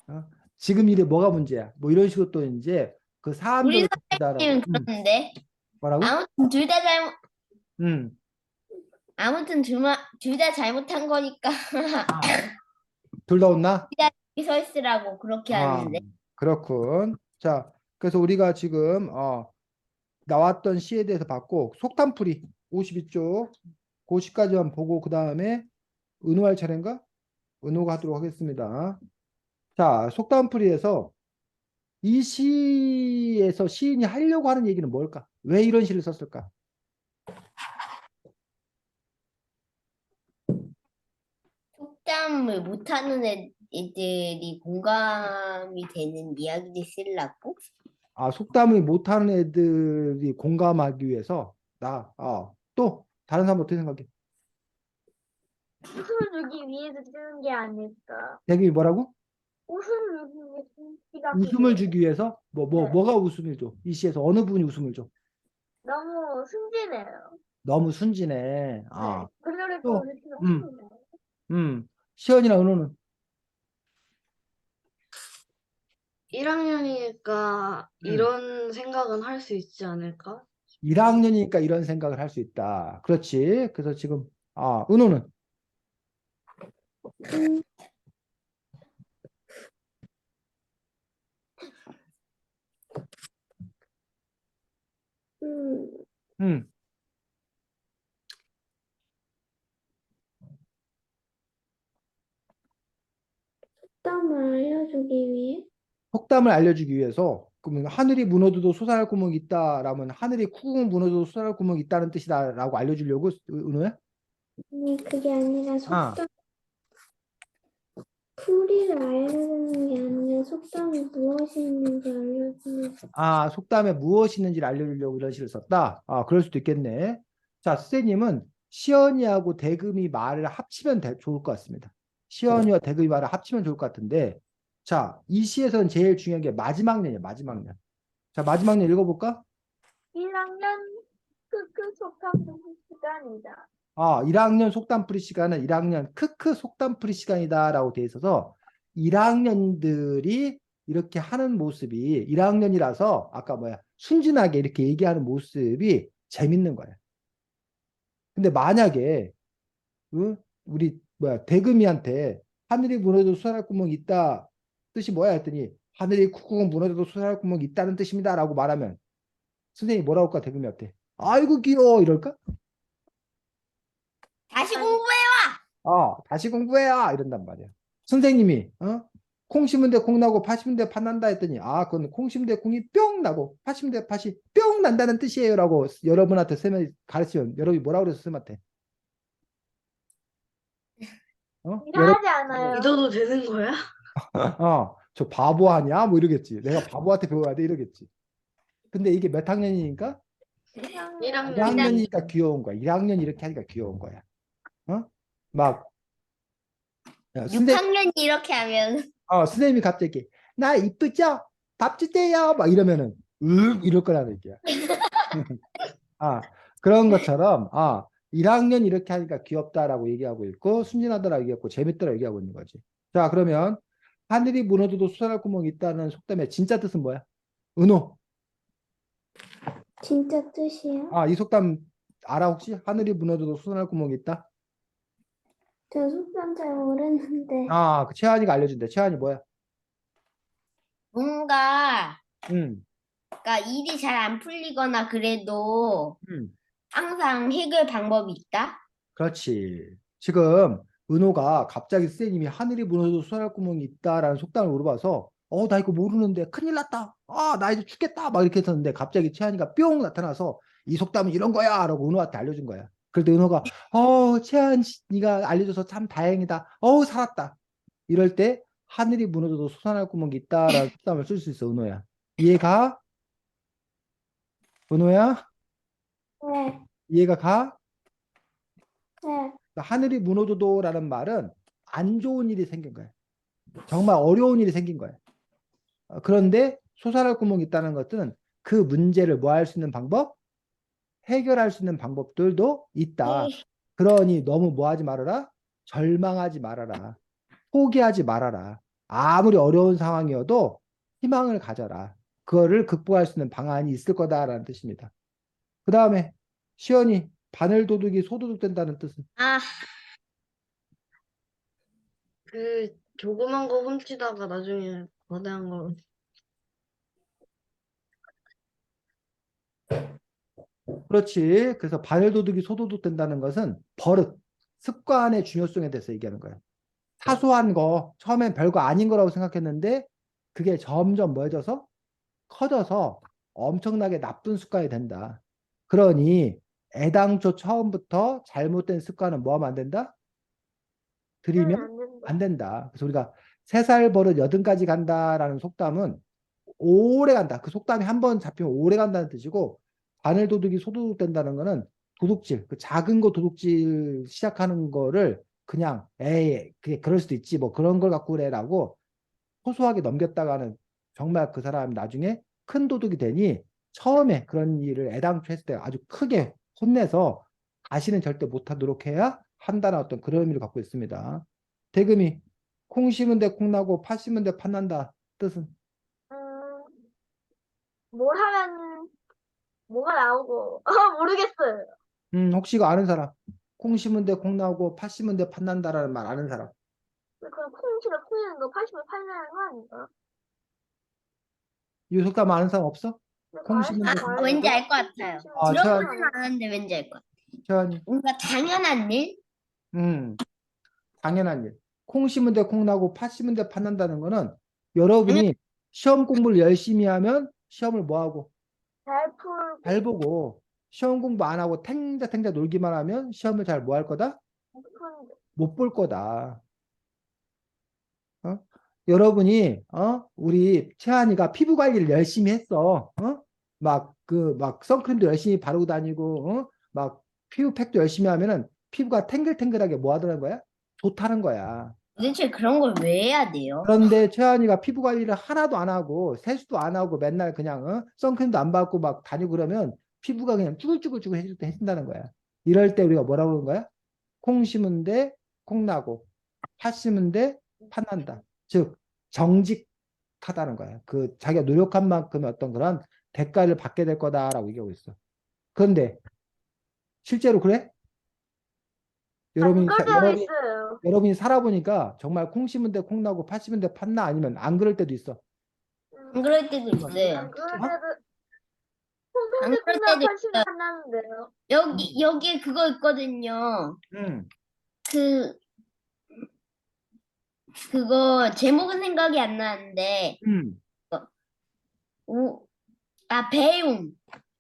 어? 지금 일이 뭐가 문제야? 뭐 이런 식으로 또 이제 그 우리 사안별로 다르고 선생님은 그러는데 뭐라고? 아무튼 둘 다 잘못 음. 아무튼 둘 다 잘못한 거니까 둘 다 혼나? 둘 다 여기 서 있으라고 그렇게 아, 하는데 그렇군. 자, 그래서 우리가 지금 나왔던 시에 대해서 봤고 속담풀이 52쪽 그 시까지만 보고 그 다음에 은호할 차례인가? 은호가 하도록 하겠습니다. 자, 속담풀이에서 이 시에서 시인이 하려고 하는 얘기는 뭘까? 왜 이런 시를 썼을까? 속담을 못하는 애들이 공감이 되는 이야기를 쓰려고? 아, 속담을 못하는 애들이 공감하기 위해서 또 다른 사람 어떻게 생각해? 웃음을 주기 위해서 쓰는 게 아닐까. 대금이 뭐라고? 웃음을 주기 위해서 웃음을 주기 위해서 네. 뭐가 웃음을 줘? 이 시에서 어느 부분이 웃음을 줘? 너무 순진해요. 너무 순진해. 네. 그녀를 또 또, 이렇게 음, 웃음이네요. 시연이나 은호는 1학년이니까 이런 생각은 할 수 있지 않을까? 1학년이니까 이런 생각을 할 수 있다. 그렇지. 그래서 지금 은호는 음, 속담을 알려주기 위해? 속담을 알려주기 위해서 그러면 하늘이 무너져도 솟아날 구멍이 있다라면 하늘이 쿵 무너져도 솟아날 구멍이 있다는 뜻이다라고 알려주려고 은호야? 아니, 그게 아니라 아, 속담, 풀이를 알려주는 게 아니라 속담이 무엇이 있는지 알려주는 속담에 무엇이 있는지를 알려주려고 이런 시를 썼다. 그럴 수도 있겠네. 자, 선생님은 시연이하고 대금이 말을 합치면 좋을 것 같습니다. 시연이와 대금이 말을 합치면 좋을 것 같은데, 자, 이 시에서는 제일 중요한 게 마지막 년이에요. 마지막 년. 자, 마지막 년 읽어볼까? 1학년 그 속담 듣는 시간이다. 1학년 속담풀이 시간은 1학년 크크 속담풀이 시간이다라고 돼 있어서 1학년들이 이렇게 하는 모습이 1학년이라서 아까 순진하게 이렇게 얘기하는 모습이 재밌는 거야. 근데 만약에 우리 대금이한테 하늘이 무너져도 솟아날 구멍이 있다 뜻이 뭐야 했더니 하늘이 쿡쿡 무너져도 솟아날 구멍이 있다는 뜻입니다라고 말하면 선생님이 뭐라고 할까 대금이한테 아이고 귀여워 이럴까? 다시 공부해. 다시 공부해야 이런단 말이야. 선생님이 콩 심은데 콩 나고 팥 심은데 팥 난다 했더니 그건 콩 심은데 콩이 뿅 나고 팥 심은데 팥이 뿅 난다는 뜻이에요라고 여러분한테 쌤이 가르치면 여러분이 뭐라고 그래서 쌤한테 여러분 이상하지 않아요? 믿어도 되는 거야? 저 바보 아니야? 뭐 이러겠지. 내가 바보한테 배워야 돼 이러겠지. 근데 이게 몇 학년이니까? 1학년. 1학년. 1학년이니까 귀여운 거야. 1학년 이렇게 하니까 귀여운 거야. 막 선생님 6학년 이렇게 하면 선생님이 갑자기 나 이쁘죠? 밥 주세요. 막 이러면은 이럴 거라는 얘기야. 그런 것처럼 1학년 이렇게 하니까 귀엽다라고 얘기하고 있고 순진하다라고 얘기하고 재밌다라고 얘기하고 있는 거지. 자, 그러면 하늘이 무너져도 솟아날 구멍이 있다는 속담의 진짜 뜻은 뭐야? 은호. 진짜 뜻이야? 이 속담 알아 혹시? 하늘이 무너져도 솟아날 구멍이 있다? 저 속담 잘 모르는데. 그 채환이가 알려준대. 채환이 뭐야? 뭔가 음, 그러니까 일이 잘 안 풀리거나 그래도 음. 항상 해결 방법이 있다. 그렇지. 지금 은호가 갑자기 선생님이 하늘이 무너져도 솟아날 구멍이 있다라는 속담을 물어봐서 나 이거 모르는데 큰일 났다. 나 이제 죽겠다. 막 이렇게 했었는데 갑자기 채한이가 뿅 나타나서 이 속담은 이런 거야 라고 은호한테 알려준 거야. 그럴 때 은호가 채한 네가 알려줘서 참 다행이다. 살았다. 이럴 때 하늘이 무너져도 솟아날 구멍이 있다라는 속담을 쓸 수 있어. 은호야. 이해가? 은호야? 네, 이해가 가? 네. 하늘이 무너져도라는 말은 안 좋은 일이 생긴 거야. 정말 어려운 일이 생긴 거야. 그런데 솟아날 구멍이 있다는 것은 그 문제를 뭐 할 수 있는 방법? 해결할 수 있는 방법들도 있다. 그러니 너무 뭐 하지 말아라? 절망하지 말아라. 포기하지 말아라. 아무리 어려운 상황이어도 희망을 가져라. 그거를 극복할 수 있는 방안이 있을 거다라는 뜻입니다. 그 다음에 시연이 바늘도둑이 소도둑 된다는 뜻은? 그 조그만 거 훔치다가 나중에 거대한 거. 그렇지. 그래서 바늘도둑이 소도둑 된다는 것은 버릇, 습관의 중요성에 대해서 얘기하는 거예요. 사소한 거, 처음엔 별거 아닌 거라고 생각했는데 그게 점점 뭐해져서 커져서 엄청나게 나쁜 습관이 된다. 그러니 애당초 처음부터 잘못된 습관은 뭐 하면 안 된다? 들이면 안 된다. 안 된다. 그래서 우리가 3살 버릇 80까지 간다라는 속담은 오래 간다. 그 속담이 한 번 잡히면 오래 간다는 뜻이고, 바늘 도둑이 소도둑 된다는 거는 도둑질, 그 작은 거 도둑질 시작하는 거를 그냥 에이, 그게 그럴 수도 있지. 뭐 그런 걸 갖고 그래라고 소소하게 넘겼다가는 정말 그 사람이 나중에 큰 도둑이 되니 처음에 그런 일을 애당초 했을 때 아주 크게 혼내서 다시는 절대 못하도록 해야 한다는 어떤 그런 의미를 갖고 있습니다. 대금이 콩 심은 데 콩 나고 팥 심은 데 팥 난다. 뜻은? 음, 뭘 하면 뭐가 나오고 모르겠어요. 혹시 이거 아는 사람? 콩 심은 데 콩 나고 팥 심은 데 팥 난다라는 말 아는 사람? 그럼 콩치를 콩이는 거 80을 팔려는 거 아닌가? 이 속담 아는 사람 없어? 콩 심은 데 콩 왠지 나고? 알 것 같아요. 아, 들어보진 않았는데 왠지 알 것 같아요. 태연이. 뭔가 당연한 일? 당연한 일. 콩 심은 데 콩 나고 팥 심은 데 팥 난다는 거는 여러분이 시험 공부를 열심히 하면 시험을 뭐 하고? 잘 풀고 잘 보고, 시험 공부 안 하고 탱자탱자 놀기만 하면 시험을 잘 뭐 할 거다? 푸는데. 못 볼 거다. 어? 여러분이 우리 채한이가 피부 관리를 열심히 했어. 막 선크림도 열심히 바르고 다니고, 막 피부팩도 열심히 하면은 피부가 탱글탱글하게 뭐 하더라는 거야? 좋다는 거야. 도대체 그런 걸 왜 해야 돼요? 그런데 채한이가 피부 관리를 하나도 안 하고 세수도 안 하고 맨날 그냥 선크림도 안 바르고 막 다니고 그러면 피부가 그냥 쭈글쭈글쭈글 해진다는 거야. 이럴 때 우리가 뭐라고 그러는 거야? 콩 심은 데 콩 나고 팥 심은 데 팥 난다. 즉 정직하다는 거야. 그 자기가 노력한 만큼의 어떤 그런 대가를 받게 될 거다라고 얘기하고 있어. 그런데 실제로 그래? 안 여러분이 그럴 때도 있어요. 여러분이 살아보니까 정말 콩 심은 데 콩 나고 팥 심은 데 팥나 아니면 안 그럴 때도 있어. 안 그럴 때도 안 있어요. 그럴 어? 때도 안 콩콩대 그럴 콩나물 때도 팔심을 한다는데요. 여기에 그거 있거든요. 음, 그 그거 제목은 생각이 안 나는데 음, 배움.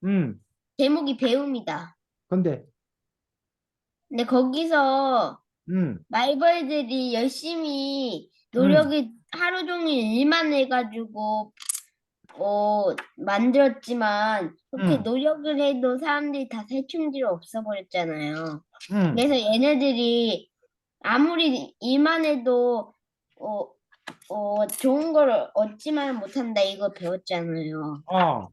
음. 제목이 배움이다. 근데, 근데 거기서 음, 말벌들이 열심히 음, 노력이 하루 종일 일만 해가지고 만들었지만 그렇게 음, 노력을 해도 사람들이 다 살충제로 없어버렸잖아요. 음. 그래서 얘네들이 아무리 일만 해도 좋은 걸 얻지만 못한다 이거 배웠잖아요. 어,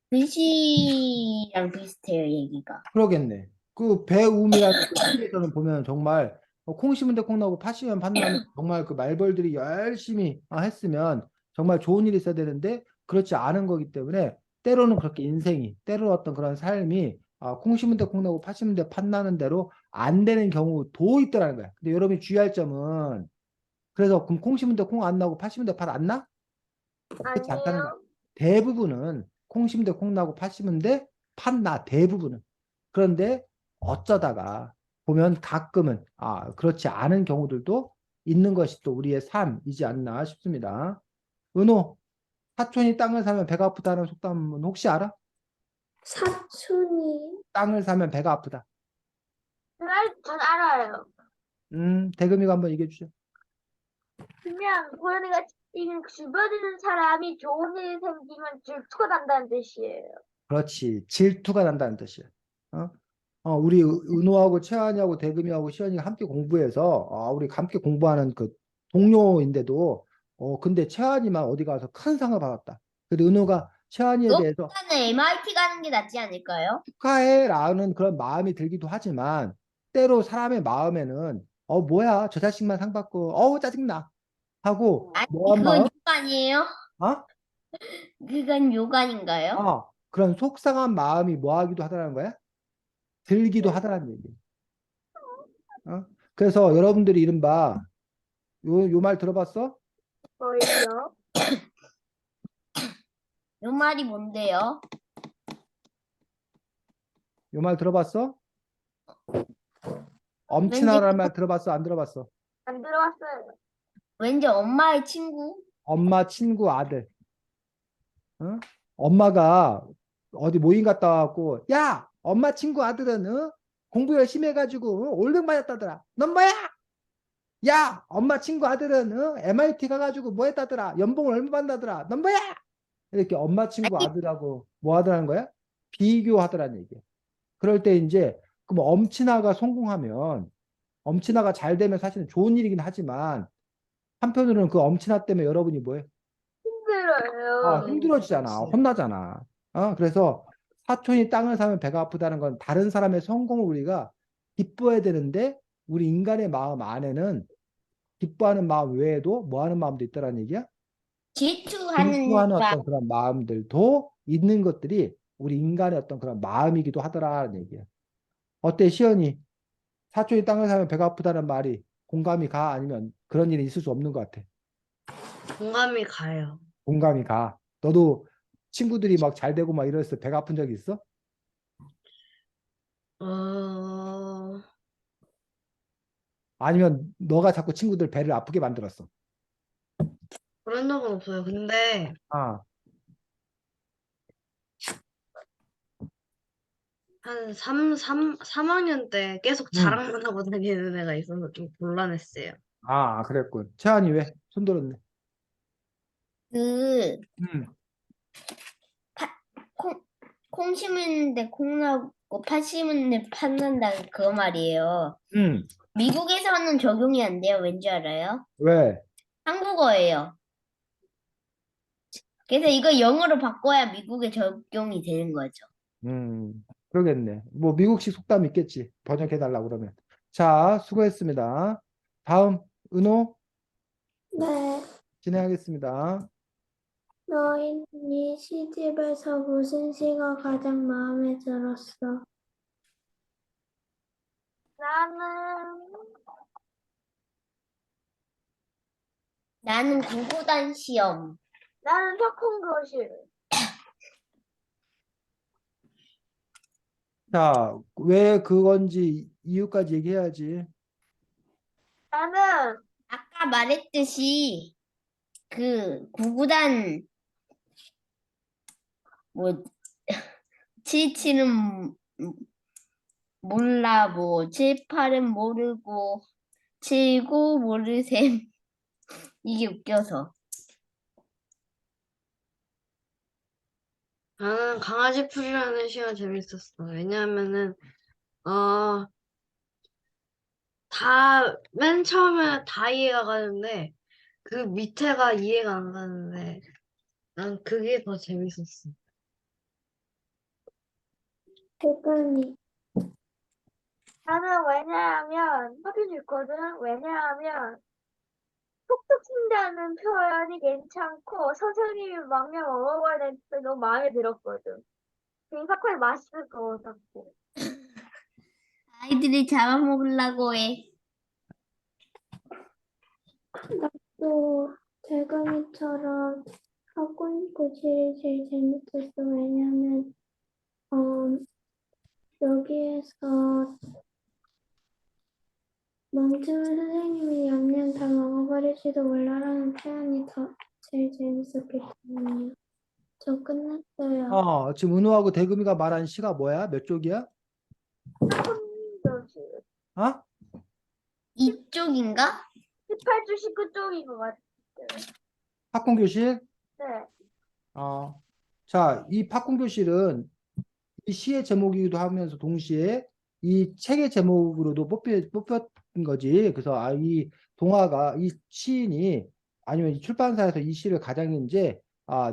글씨랑 비슷해요, 얘기가. 그러겠네. 그 배움이라는 그 책에서는 보면 정말 콩 심은 데 콩 나고 팥 심으면 팥 나는 정말 그 말벌들이 열심히 했으면 정말 좋은 일이 있어야 되는데 그렇지 않은 거기 때문에 때로는 그렇게 인생이 때로 어떤 그런 삶이 콩 심은 데 콩 나고 팥 심은 데 팥 나는 대로 안 되는 경우도 있더라는 거야. 근데 여러분이 주의할 점은 그래서 그럼 콩 심은 데 콩 안 나고 팥 심은 데 팥 안 나? 그렇지 않다는 거야. 아니에요. 대부분은 콩 심은 데 콩 나고 팥 심은 데 팥 나. 대부분은. 그런데 어쩌다가 보면 가끔은 그렇지 않은 경우들도 있는 것이 또 우리의 삶이지 않나 싶습니다. 은호, 사촌이 땅을 사면 배가 아프다는 속담은 혹시 알아? 사촌이 땅을 사면 배가 아프다. 전 알아요. 대금이가 한번 얘기해 주죠. 그냥 고양이가 지금 주변에 있는 사람이 좋은 일이 생기면 질투가 난다는 뜻이에요. 그렇지. 질투가 난다는 뜻이야. 어? 우리 은호하고 채환이하고 대금이하고 시연이가 함께 공부해서 우리 함께 공부하는 그 동료인데도 근데 채환이만 어디 가서 큰 상을 받았다. 근데 은호가 채환이에 대해서 그거보다는 MIT 가는 게 낫지 않을까요? 축하해라는 그런 마음이 들기도 하지만 때로 사람의 마음에는 뭐야 저 자식만 상 받고 짜증나 하고 아니, 뭐한 그건 마음 욕 아니에요? 어? 그건 욕 아닌가요? 그런 속상한 마음이 뭐 하기도 하더라는 거야? 들기도 하더라는 얘기. 그래서 여러분들이 이른바 요 말 들어봤어? 뭘요? 요 말이 뭔데요? 요 말 들어봤어? 왠지, 엄친아라는 말 들어봤어? 안 들어봤어? 안 들어왔어요. 왠지 엄마의 친구? 엄마 친구 아들. 어? 엄마가 어디 모임 갔다 와갖고 야 엄마 친구 아들은 공부 열심히 해가지고 500 맞았다더라. 넌 뭐야? 야, 엄마 친구 아들은 MIT 가가지고 뭐 했다더라? 연봉을 얼마 받다더라? 넌 뭐야? 이렇게 엄마 친구 아니, 아들하고 뭐 하더라는 거야? 비교하더라는 얘기야. 그럴 때 이제 그럼 엄친아가 성공하면 엄친아가 잘 되면 사실은 좋은 일이긴 하지만 한편으로는 그 엄친아 때문에 여러분이 뭐해? 힘들어요. 힘들어지잖아. 혼나잖아. 그래서 사촌이 땅을 사면 배가 아프다는 건 다른 사람의 성공을 우리가 기뻐해야 되는데 우리 인간의 마음 안에는 기뻐하는 마음 외에도 뭐 하는 마음도 있다라는 얘기야? 질투하는 질투하는 바 어떤 그런 마음들도 있는 것들이 우리 인간의 어떤 그런 마음이기도 하더라는 얘기야. 어때, 시연이? 사촌이 땅을 사면 배가 아프다는 말이 공감이 가? 아니면 그런 일이 있을 수 없는 것 같아? 공감이 가요. 공감이 가. 너도 친구들이 막 잘 되고 막 이랬을 때 배가 아픈 적이 있어? 어, 아니면 너가 자꾸 친구들 배를 아프게 만들었어? 그런 적은 없어요. 근데 아, 한 3학년 때 계속 응. 자랑만 하고 다니는 애가 있어서 좀 곤란했어요. 그랬군. 채안이 왜? 손 들었네. 그 응, 콩, 콩 심었는데 콩 나고 팥 심었는데 팥 난다 그거 말이에요. 응. 미국에서는 적용이 안 돼요. 왠지 알아요? 왜? 한국어예요. 그래서 이거 영어로 바꿔야 미국에 적용이 되는 거죠. 그러겠네. 뭐 미국식 속담 있겠지. 번역해달라고 그러면. 자, 수고했습니다. 다음, 은호 네. 진행하겠습니다. 너희 시집에서 무슨 시가 가장 마음에 들었어? 나는 나는 구구단 시험. 나는 석훈교실. 자, 왜 그건지 이유까지 얘기해야지. 나는 아까 말했듯이 그 구구단 뭐 칠칠은 몰라 뭐 칠팔은 모르고 칠구 모르셈 이게 웃겨서. 나는 강아지 풀이라는 시가 재밌었어. 왜냐하면은 어, 맨 처음에 다 이해가 가는데 그 밑에가 이해가 안 가는데 난 그게 더 재밌었어. 대근이. 나는 왜냐하면 확인 있거든. 왜냐하면 톡톡 튄다는 표현이 괜찮고 선생님이 막내 먹어봐야 되는데 너무 마음에 들었거든. 되게 사과에 맛있을 것 같고. 아이들이 잡아먹으려고 해. 또 대근이처럼 학군고실이 제일 재밌었어. 왜냐면 여기에서 멍청한 선생님이 양념 다 먹어버릴지도 몰라라는 표현이 더 제일 재밌었기 때문이에요. 저 끝났어요. 지금 은호하고 대금이가 말한 시가 뭐야? 몇 쪽이야? 학군교실. 어? 이쪽인가? 18주 19쪽인 것 같아. 학군교실? 네. 자, 이 팝콘교실은 이 시의 제목이기도 하면서 동시에 이 책의 제목으로도 뽑혔던 거지. 그래서 이 동화가 이 시인이 아니면 이 출판사에서 이 시를 가장 이제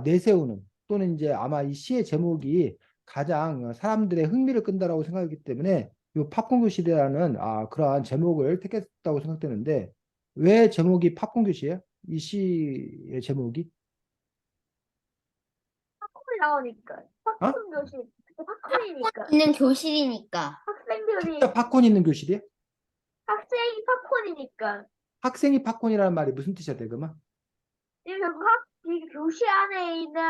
내세우는 또는 이제 아마 이 시의 제목이 가장 사람들의 흥미를 끈다라고 생각하기 때문에 이 팝콘교실이라는 그러한 제목을 택했다고 생각되는데 왜 제목이 팝콘교실이에요? 이 시의 제목이? 팝콘 나오니까. 어? 팝콘교실. 팝콘이니까. 있는 교실이니까. 학생들이, 진짜 팝콘 있는 교실이야? 학생이 팝콘이니까. 학생이 팝콘이라는 말이 무슨 뜻이야, 대금아? 이 결국 이 교실 안에 있는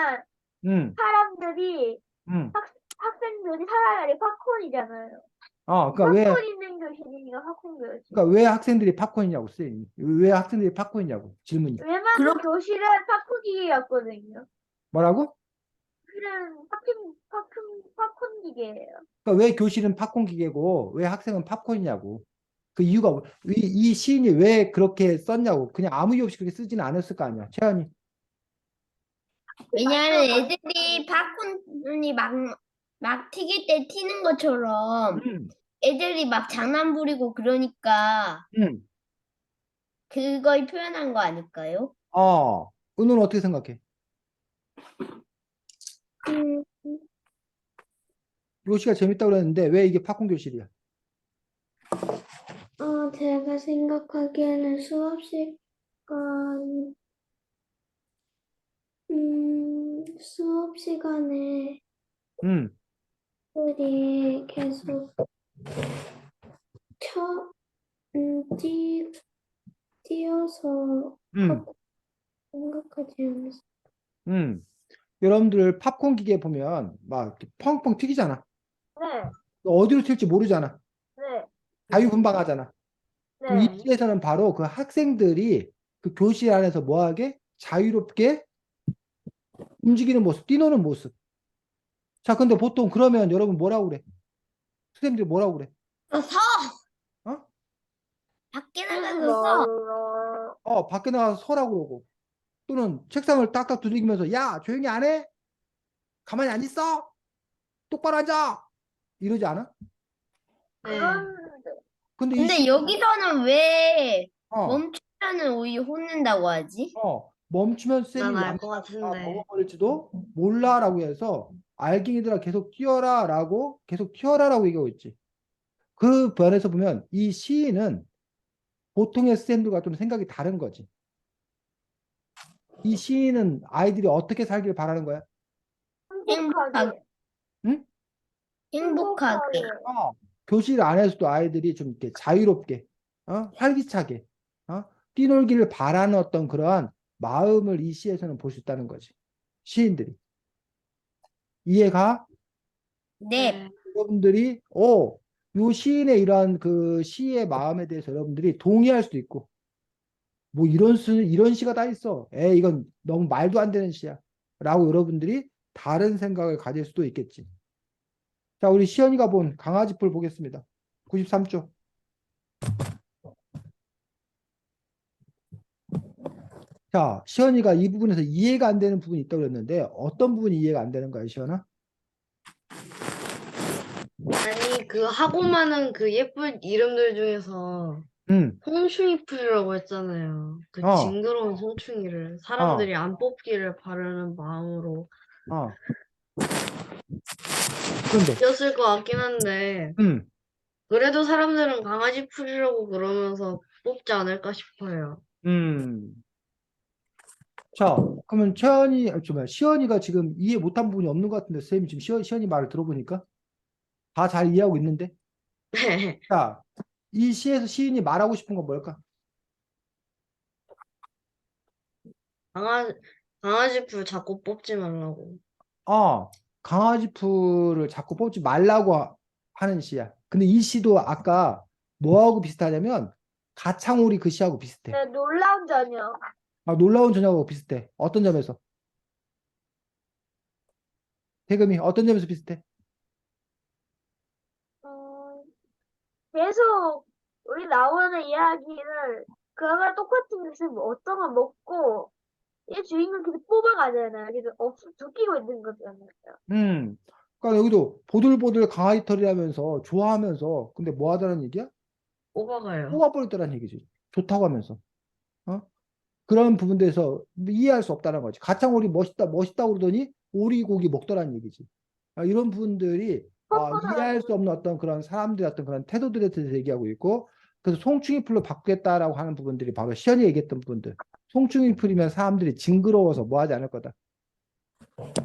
응, 사람들이, 응. 학생들이 살아야 팝콘이잖아요. 그러니까 팝콘 있는 교실이니까 팝콘 교실. 왜 학생들이 팝콘이냐고, 쌤. 왜 학생들이 팝콘이냐고, 질문이. 웬만한 교실은 팝콘기계였거든요. 뭐라고? 교실은 팝콘 기계예요. 그러니까 왜 교실은 팝콘 기계고, 왜 학생은 팝콘이냐고. 그 이유가 이 시인이 왜 그렇게 썼냐고. 그냥 아무 이유 없이 그렇게 쓰지는 않았을 거 아니야. 채연이. 왜냐하면 애들이 팝콘이 막 튀길 때 튀는 것처럼 음, 애들이 막 장난 부리고 그러니까 음. 그걸 표현한 거 아닐까요? 은호는 어떻게 생각해? 음, 요시가 재밌다고 그랬는데 왜 이게 팝콘 교실이야? 제가 생각하기에는 수업 시간에 음, 들이 계속 쳐, 뛰어서 음, 하고 생각하지 않았어요. 음. 여러분들 팝콘 기계 보면 막 이렇게 펑펑 튀기잖아. 네, 어디로 튈지 모르잖아. 네, 자유분방하잖아. 그럼 이 네. 시에서는 바로 그 학생들이 그 교실 안에서 뭐하게 자유롭게 움직이는 모습, 뛰노는 모습. 자, 근데 보통 그러면 여러분 뭐라고 그래? 선생님들이 뭐라고 그래? 서 어? 밖에 그래서 나가서 서. 밖에 나가서 서라고 그러고. 또는 책상을 딱딱 두들기면서 야, 조용히 안 해? 가만히 안 있어? 똑바로 앉아! 이러지 않아? 네. 그런, 근데 이 근데 시, 여기서는 왜 어, 멈추면은 오히려 혼낸다고 하지? 멈추면 난 쌤이 알 것 얌전히 같은데. 먹어버릴지도 몰라라고 해서 알갱이들아 계속 뛰어라라고 계속 튀어라라고 얘기하고 있지. 그 변에서 보면 이 시인은 보통의 쌤들과 좀 생각이 다른 거지. 이 시인은 아이들이 어떻게 살길 바라는 거야? 행복하게, 응? 행복하게. 어, 교실 안에서도 아이들이 좀 이렇게 자유롭게, 활기차게, 뛰놀기를 바라는 어떤 그러한 마음을 이 시에서는 볼 수 있다는 거지. 시인들이. 이해가? 네. 네. 여러분들이, 요 시인의 이러한 그 시의 마음에 대해서 여러분들이 동의할 수도 있고, 뭐 이런 시가 다 있어. 이건 너무 말도 안 되는 시야. 라고 여러분들이 다른 생각을 가질 수도 있겠지. 자, 우리 시연이가 본 강아지풀 보겠습니다. 93쪽. 자, 시연이가 이 부분에서 이해가 안 되는 부분이 있다고 그랬는데 어떤 부분이 이해가 안 되는 거야, 시연아? 아니, 그 하고 많은 그 예쁜 이름들 중에서 응, 송충이 풀이라고 했잖아요. 그 어, 징그러운 송충이를 어, 사람들이 안 뽑기를 바라는 마음으로 어. 그런데, 였을 것 같긴 한데, 음, 그래도 사람들은 강아지 풀이라고 그러면서 뽑지 않을까 싶어요. 음. 자, 그러면 채연이, 시연이가 지금 이해 못한 부분이 없는 것 같은데, 쌤이 지금 시연이 말을 들어보니까 다 잘 이해하고 있는데? 자, 이 시에서 시인이 말하고 싶은 건 뭘까? 강아지, 강아지 풀 자꾸 뽑지 말라고. 어, 강아지 풀을 자꾸 뽑지 말라고 하는 시야. 근데 이 시도 아까 뭐하고 비슷하냐면 가창오리 그 시하고 비슷해. 네, 놀라운 저녁. 놀라운 저녁하고 비슷해. 어떤 점에서? 대금이 어떤 점에서 비슷해? 음, 계속 우리 나오는 이야기를 그거랑 똑같은 것을 뭐 어떤 걸 먹고 이 주인공 계속 뽑아가잖아요. 계속 죽이고 있는 거잖아요. 음. 그러니까 여기도 보들보들 강아지 털이라면서 좋아하면서 근데 뭐 하다는 얘기야? 뽑아가요. 뽑아버렸다는 얘기지. 좋다고 하면서. 어? 그런 부분들에서 이해할 수 없다는 거지. 가창오리 멋있다, 멋있다 그러더니 오리고기 먹더라는 얘기지. 이런 부분들이 이해할 수 뻔뻔하고 없는 어떤 그런 사람들의 어떤 그런 태도들에 대해서 얘기하고 있고, 그래서 송충이 풀로 바꾸겠다라고 하는 부분들이 바로 시연이 얘기했던 부분들. 송충이 풀이면 사람들이 징그러워서 뭐 하지 않을 거다.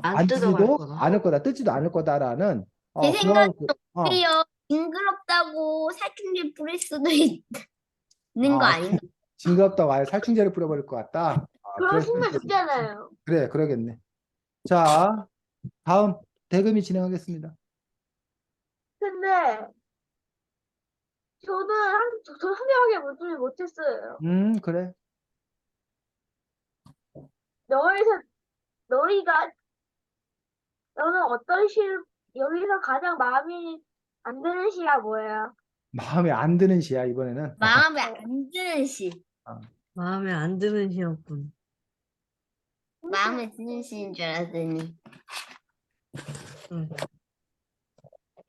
안 뜯어갈 만지지도 거다. 않을 거다, 뜯지도 않을 거다라는 제 생각에 그런 오히려 징그럽다고 살충제 뿌릴 수도 있는 거 아, 아닌가? 징그럽다고 아예 살충제를 뿌려버릴 것 같다. 그런 그럴 수도 생각 있겠네. 있잖아요. 그래, 그러겠네. 자, 다음 대금이 진행하겠습니다. 근데 저는 현명하게 문제를 못했어요. 그래. 너희가 너희가 너는 어떤 시 여기서 가장 마음이 안 드는 시가 뭐예요? 마음에 안 드는 시야, 이번에는. 마음에 안 드는 시. 마음에 안 드는 시였군. 마음에 드는 시인 줄 알았더니. 응.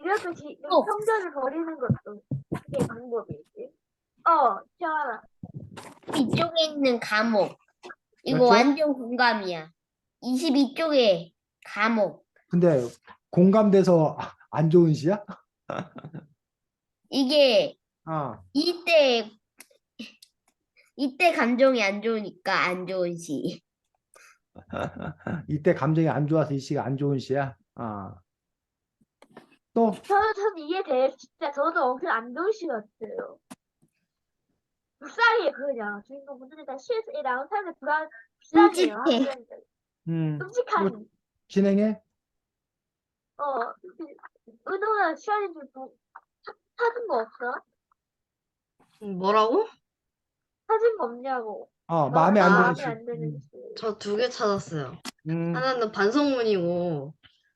이렇게 어. 성전을 버리는 것도 그게 방법이지. 태연아. 이쪽에 있는 감옥. 이거 맞죠? 완전 공감이야. 22쪽에 감옥. 근데 공감돼서 안 좋은 시야? 이게 아, 이때 감정이 안 좋으니까 안 좋은 시. 이때 감정이 안 좋아서 이 시가 안 좋은 시야? 또, 저는 이해돼. 진짜 저도 엄청 안 좋은 시 같아요. 불쌍해요, 그냥. 주인공분들이 다 시에서 나온 사람들 불쌍해요, 끔찍해. 학생들. 뭐 끔찍한. 진행해? 은호는 시간이 좀 찾은 거 없어? 뭐라고? 찾은 거 없냐고. 마음에 안 드는 마음에 시. 안 드는 시. 저 2개 찾았어요. 음, 하나는 반성문이고,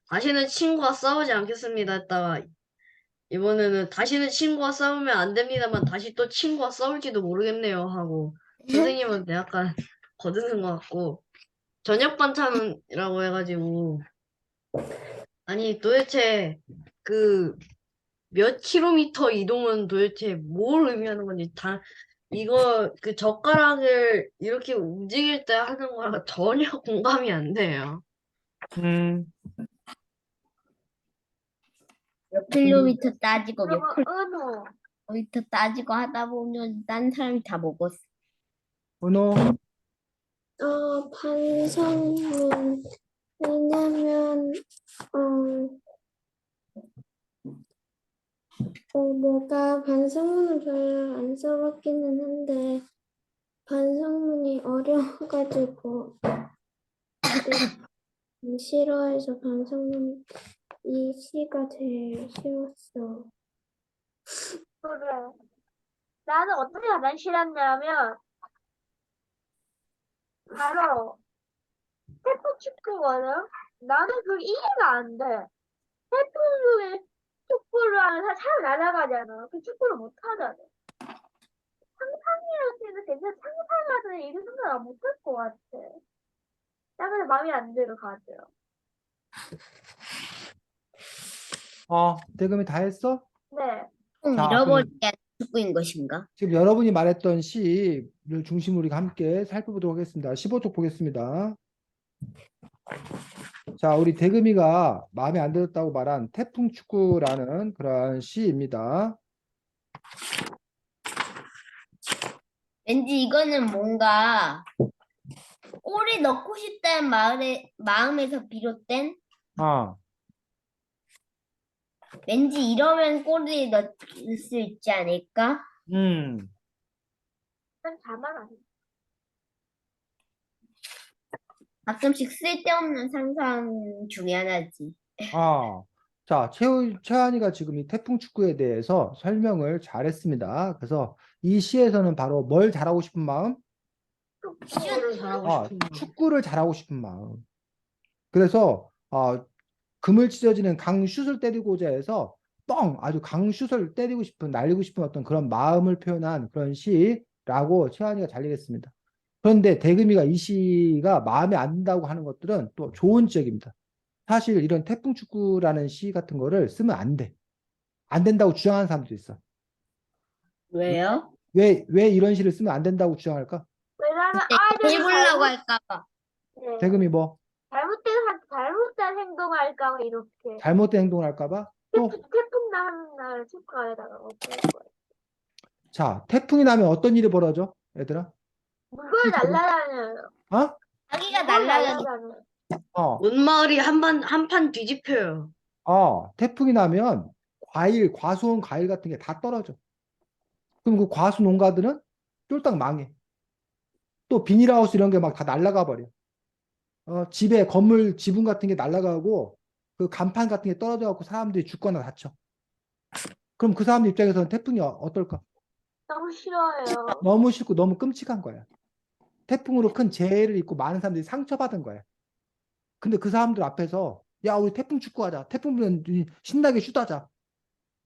다시는 친구와 싸우지 않겠습니다 했다가, 이번에는 다시는 친구와 싸우면 안 됩니다만, 다시 또 친구와 싸울지도 모르겠네요 하고, 선생님한테 약간 거드는 것 같고, 저녁 반찬이라고 해가지고, 아니, 도대체, 몇 킬로미터 이동은 도대체 뭘 의미하는 건지, 이거, 젓가락을 이렇게 움직일 때 하는 거랑 전혀 공감이 안 돼요. 음, 몇 킬로미터 따지고 몇 그러면 은호. 킬로미터 따지고 하다 보면 딴 사람이 다 먹었어. 은호, 반성문. 왜냐면, 내가 반성문을 별로 안 써봤기는 한데, 반성문이 어려워가지고, 싫어해서 반성문 이 시가 제일 쉬웠어. 그래. 나는 어떻게 가장 싫었냐면, 바로, 태풍 축구거든? 나는 그게 이해가 안 돼. 태풍 중에 축구를 하는 사람 잘 날아가잖아. 그 축구를 못 하잖아. 상상이라는 때는 괜찮아. 상상하는 이런 생각 못할 것 같아. 나 근데 마음에 안 들어, 가죠. 대금이 다 했어? 네. 꼭 자, 잃어버리게 하는 축구인 것인가? 지금 여러분이 말했던 시를 중심으로 우리가 함께 살펴보도록 하겠습니다. 15쪽 보겠습니다. 자, 우리 대금이가 마음에 안 들었다고 말한 태풍 축구라는 그런 시입니다. 왠지 이거는 뭔가 골에 넣고 싶다는 마음에서 비롯된 아, 왠지 이러면 골에 넣을 수 있지 않을까? 음. 난 자만 안 해. 가끔씩 쓸데없는 상상 중에 하나지. 자, 최한이가 지금 이 태풍 축구에 대해서 설명을 잘했습니다. 그래서 이 시에서는 바로 뭘 잘하고 싶은 마음? 축구를 잘하고 싶은 마음. 축구를 잘하고 싶은 마음. 그래서 금을 찢어지는 강슛을 때리고자 해서 아주 강슛을 때리고 싶은, 날리고 싶은 어떤 그런 마음을 표현한 그런 시라고 최한이가 잘 얘기했습니다. 그런데 대금이가 이 시가 마음에 안 든다고 하는 것들은 또 좋은 지적입니다. 사실 이런 태풍 축구라는 시 같은 거를 쓰면 안 돼. 안 된다고 주장하는 사람도 있어. 왜요? 왜 이런 시를 쓰면 안 된다고 주장할까? 왜냐면 그때 아이들이 해보려고 할까 봐. 네. 대금이 뭐 잘못된 행동할까 봐 이렇게. 잘못된 행동을 할까 봐? 또, 태풍 나는 날 축구하다가 어떨 거야. 자, 태풍이 나면 어떤 일이 벌어져? 얘들아? 물건이 날아다녀요. 어? 자기가 물건이 날라가니 날아다녀요. 온 마을이 한 판 뒤집혀요. 태풍이 나면 과수원 과일 같은 게 다 떨어져. 그럼 그 과수 농가들은 쫄딱 망해. 또 비닐하우스 이런 게 막 다 날아가 버려. 집에 건물 지붕 같은 게 날아가고 그 간판 같은 게 떨어져 갖고 사람들이 죽거나 다쳐. 그럼 그 사람들 입장에서는 태풍이 어떨까? 너무 싫어요. 너무 싫고 너무 끔찍한 거야. 태풍으로 큰 재해를 입고 많은 사람들이 상처받은 거야. 근데 그 사람들 앞에서 야, 우리 태풍 축구하자. 태풍 불면 신나게 슛하자.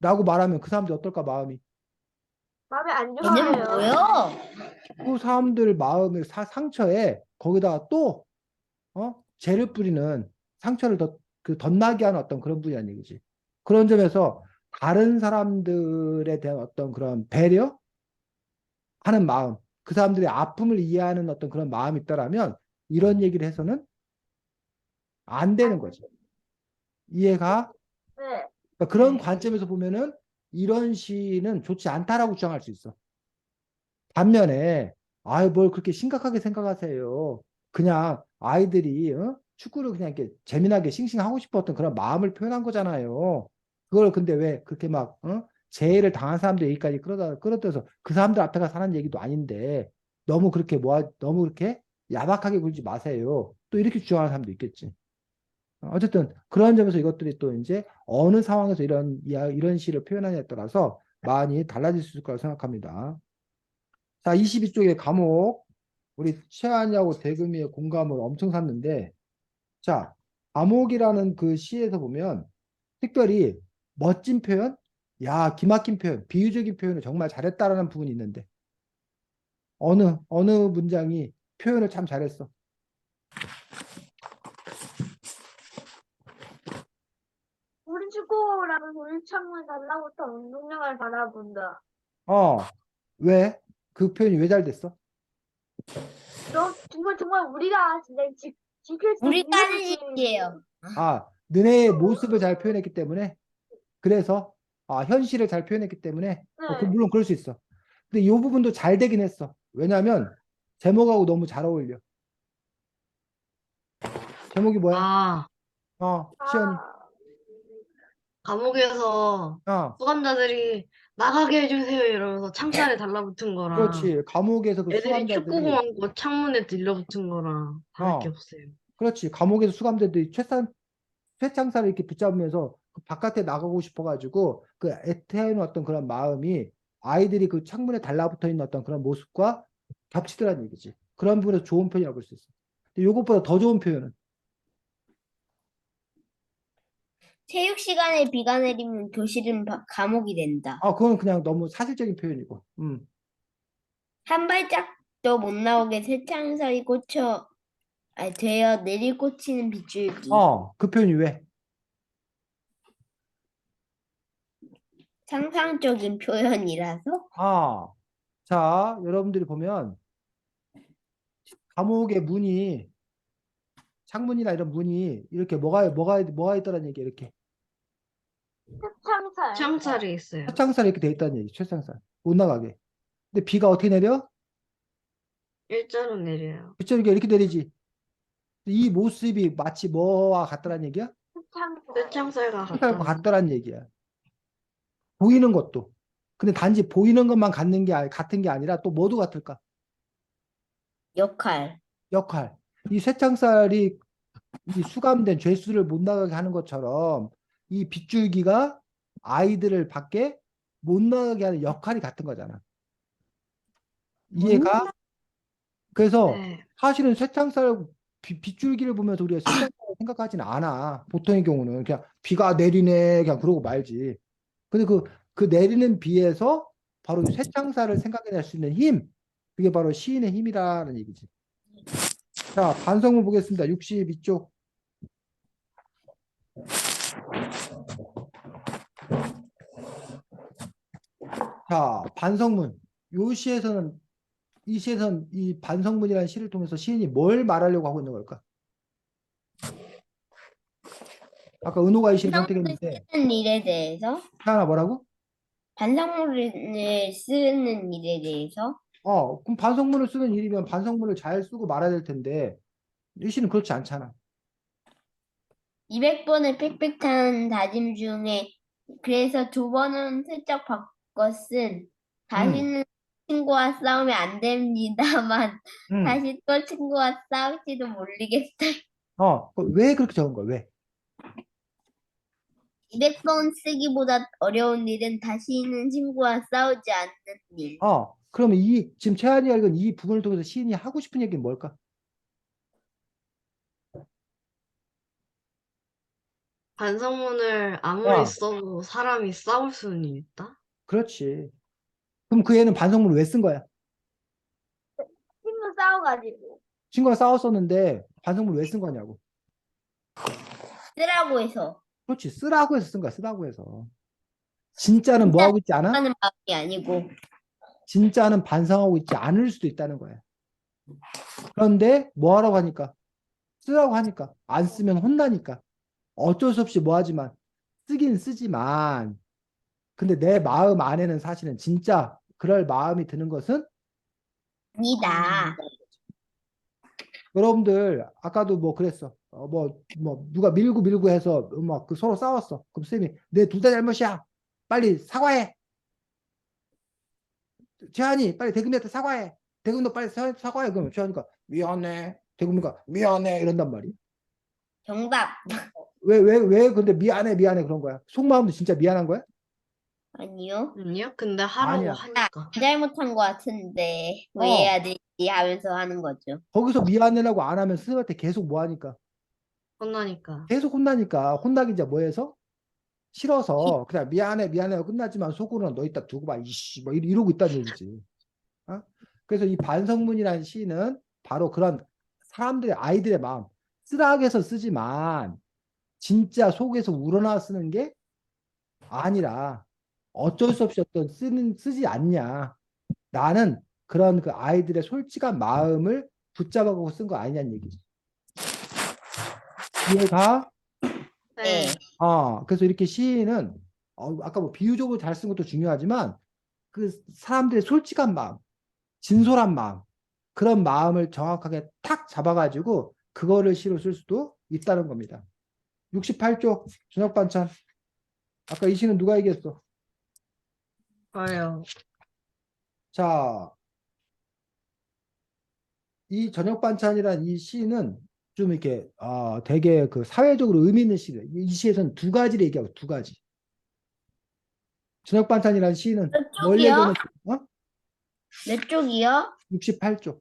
라고 말하면 그 사람들이 어떨까 마음이. 마음에 안 얘는 좋아해요. 뭐요? 그 사람들 마음의 상처에 거기다가 또 죄를 뿌리는 상처를 더 덧나게 하는 어떤 그런 분이 아니지 그런 점에서 다른 사람들에 대한 어떤 그런 배려하는 마음, 그 사람들의 아픔을 이해하는 어떤 그런 마음이 있다라면 이런 얘기를 해서는 안 되는 거지. 이해가? 네. 그러니까 그런 네. 관점에서 보면은 이런 시는 좋지 않다라고 주장할 수 있어. 반면에 아유 뭘 그렇게 심각하게 생각하세요. 그냥 아이들이 축구를 그냥 이렇게 재미나게 싱싱하고 싶었던 그런 마음을 표현한 거잖아요. 그걸 근데 왜 그렇게 막 재해를 당한 사람들 얘기까지 끌어들여서 그 사람들 앞에 가서 하는 얘기도 아닌데 너무 그렇게 너무 그렇게 야박하게 굴지 마세요. 또 이렇게 주장하는 사람도 있겠지. 어쨌든 그런 점에서 이것들이 또 이제 어느 상황에서 이런 시를 표현하냐에 따라서 많이 달라질 수 있을 거라고 생각합니다. 자, 22쪽의 감옥. 우리 최한이하고 대금이의 공감을 엄청 샀는데, 자, 감옥이라는 그 시에서 보면 특별히 멋진 표현, 야, 기막힌 표현, 비유적인 표현을 정말 잘했다라는 부분이 있는데, 어느 문장이 표현을 참 잘했어. 우리 축구라면 우리 창문 달라붙어 운동장을 바라본다. 왜? 그 표현이 왜 잘 됐어? 너 정말 우리가 진짜 지킬 수 우리가 있는 하는 느낌이지. 얘기예요. 너네의 모습을 잘 표현했기 때문에, 그래서, 현실을 잘 표현했기 때문에, 네. 물론 그럴 수 있어. 근데 이 부분도 잘 되긴 했어. 왜냐면, 제목하고 너무 잘 어울려. 제목이 뭐야? 아, 시연이. 아, 감옥에서 어, 수감자들이 나가게 해주세요 이러면서 창살에 달라붙은 거랑 그렇지. 감옥에서 그 애들이 축구공 수감자들이, 안고 창문에 들러붙은 거랑 다를 게 어, 없어요. 그렇지. 감옥에서 수감자들이 쇠창살을 이렇게 붙잡으면서 그 바깥에 나가고 싶어가지고 그 애태우는 어떤 그런 마음이 아이들이 그 창문에 달라붙어 있는 어떤 그런 모습과 겹치더라는 얘기지. 그런 부분에서 좋은 표현이라고 볼 수 있어. 근데 이것보다 더 좋은 표현은, 체육 시간에 비가 내리면 교실은 감옥이 된다. 그건 그냥 너무 사실적인 표현이고, 한 발짝도 못 나오게 새창살이 되어 내리꽂히는 빗줄기. 그 표현이 왜? 상상적인 표현이라서 자, 여러분들이 보면 감옥의 문이 창문이나 이런 문이 이렇게 뭐가 있다는 얘기야, 이렇게. 창살. 창살이 있어요. 최창살 이렇게 돼 있다는 얘기, 최창살. 못 나가게. 근데 비가 어떻게 내려? 일자로 내려요. 빗자루가 이렇게 내리지. 이 모습이 마치 뭐와 같다는 얘기야? 창살. 쇠창살과 창살과 같다는. 같다는 얘기야. 보이는 것도. 근데 단지 보이는 것만 같은 게 아니라 또 뭐도 같을까? 역할. 역할. 이 쇠창살이 이 수감된 죄수를 못 나가게 하는 것처럼 이 빗줄기가 아이들을 밖에 못 나가게 하는 역할이 같은 거잖아. 이해가? 그래서 네. 사실은 쇠창살 빗줄기를 보면서 우리가 쇠창살을 생각하지는 않아. 보통의 경우는 그냥 비가 내리네 그냥 그러고 말지. 근데 그 내리는 비에서 바로 이 쇠창살을 생각해낼 수 있는 힘, 그게 바로 시인의 힘이라는 얘기지. 자, 반성문 보겠습니다. 62쪽. 자, 반성문. 이 시에서는 이 반성문이라는 시를 통해서 시인이 뭘 말하려고 하고 있는 걸까? 아까 은호가 이 시를 반성문을 선택했는데, 쓰는 일에 대해서, 하나 뭐라고? 반성문을 쓰는 일에 대해서, 그럼 반성문을 쓰는 일이면 반성문을 잘 쓰고 말아야 될 텐데, 이 시는 그렇지 않잖아. 200번의 빽빽한 다짐 중에 그래서 2번은 슬쩍 바꿔 쓴 음, 다시는 친구와 싸우면 안 됩니다만 음. 다시 또 친구와 싸울지도 모르겠어요. 왜 그렇게 적은 거야? 왜? 200번 쓰기보다 어려운 일은 다시는 친구와 싸우지 않는 일. 그러면 지금 최한이가 읽은 이 부분을 통해서 시인이 하고 싶은 얘기는 뭘까? 반성문을 아무리 어, 써도 사람이 싸울 수는 있다? 그렇지. 그럼 그 애는 반성문을 왜 쓴 거야? 친구 싸워가지고. 친구랑 싸웠었는데 반성문 왜 쓴 거냐고. 쓰라고 해서. 그렇지. 쓰라고 해서 쓴 거야. 쓰라고 해서. 진짜는 뭐 진짜 하고 있지 않아? 하는 마음이 아니고. 진짜는 반성하고 있지 않을 수도 있다는 거야. 그런데 뭐 하라고 하니까? 쓰라고 하니까. 안 쓰면 혼나니까. 어쩔 수 없이 뭐 하지만 쓰긴 쓰지만 근데 내 마음 안에는 사실은 진짜 그럴 마음이 드는 것은 아니다. 여러분들 아까도 뭐 그랬어. 뭐 누가 밀고 해서 막 그 서로 싸웠어. 그럼 쌤이 내 둘 다 잘못이야. 빨리 사과해. 재환이 빨리 대금이한테 사과해. 대금도 빨리 사과해. 그러면 재환이가 미안해. 대금이가 미안해 이런단 말이야. 정답. 왜 근데 미안해 그런 거야. 속마음도 진짜 미안한 거야? 아니요. 아니요? 근데 하라고 아니야. 하니까. 잘못한 것 같은데 왜 어. 해야 되지 하면서 하는 거죠. 거기서 미안해라고 안 하면 스님한테 계속 뭐 하니까 혼나니까. 계속 혼나니까 혼나기 이제 뭐 해서 싫어서 그냥 미안해 끝나지만 속으로는 너 이따 두고 봐 이씨 뭐 이러고 있다는 얘기지. 어? 그래서 이 반성문이라는 시는 바로 그런 사람들의 아이들의 마음 쓰라하게서 쓰지만 진짜 속에서 우러나 쓰는 게 아니라 어쩔 수 없이 어떤 쓰지 않냐. 나는 그런 그 아이들의 솔직한 마음을 붙잡아가고 쓴 거 아니냐는 얘기지. 이해가? 네. 그래서 이렇게 시인은 아까 뭐 비유적으로 잘 쓴 것도 중요하지만 그 사람들의 솔직한 마음, 진솔한 마음, 그런 마음을 정확하게 탁 잡아가지고 그거를 시로 쓸 수도 있다는 겁니다. 68쪽 저녁 반찬. 아까 이 시는 누가 얘기했어? 저요. 자, 이 저녁 반찬이란 이 시는 좀 이렇게 되게 그 사회적으로 의미 있는 시예요. 이 시에서는 두 가지를 얘기하고 두 가지. 저녁 반찬이란 시는 몇 뭘 쪽이요? 얘기하는 몇 쪽이요? 68쪽.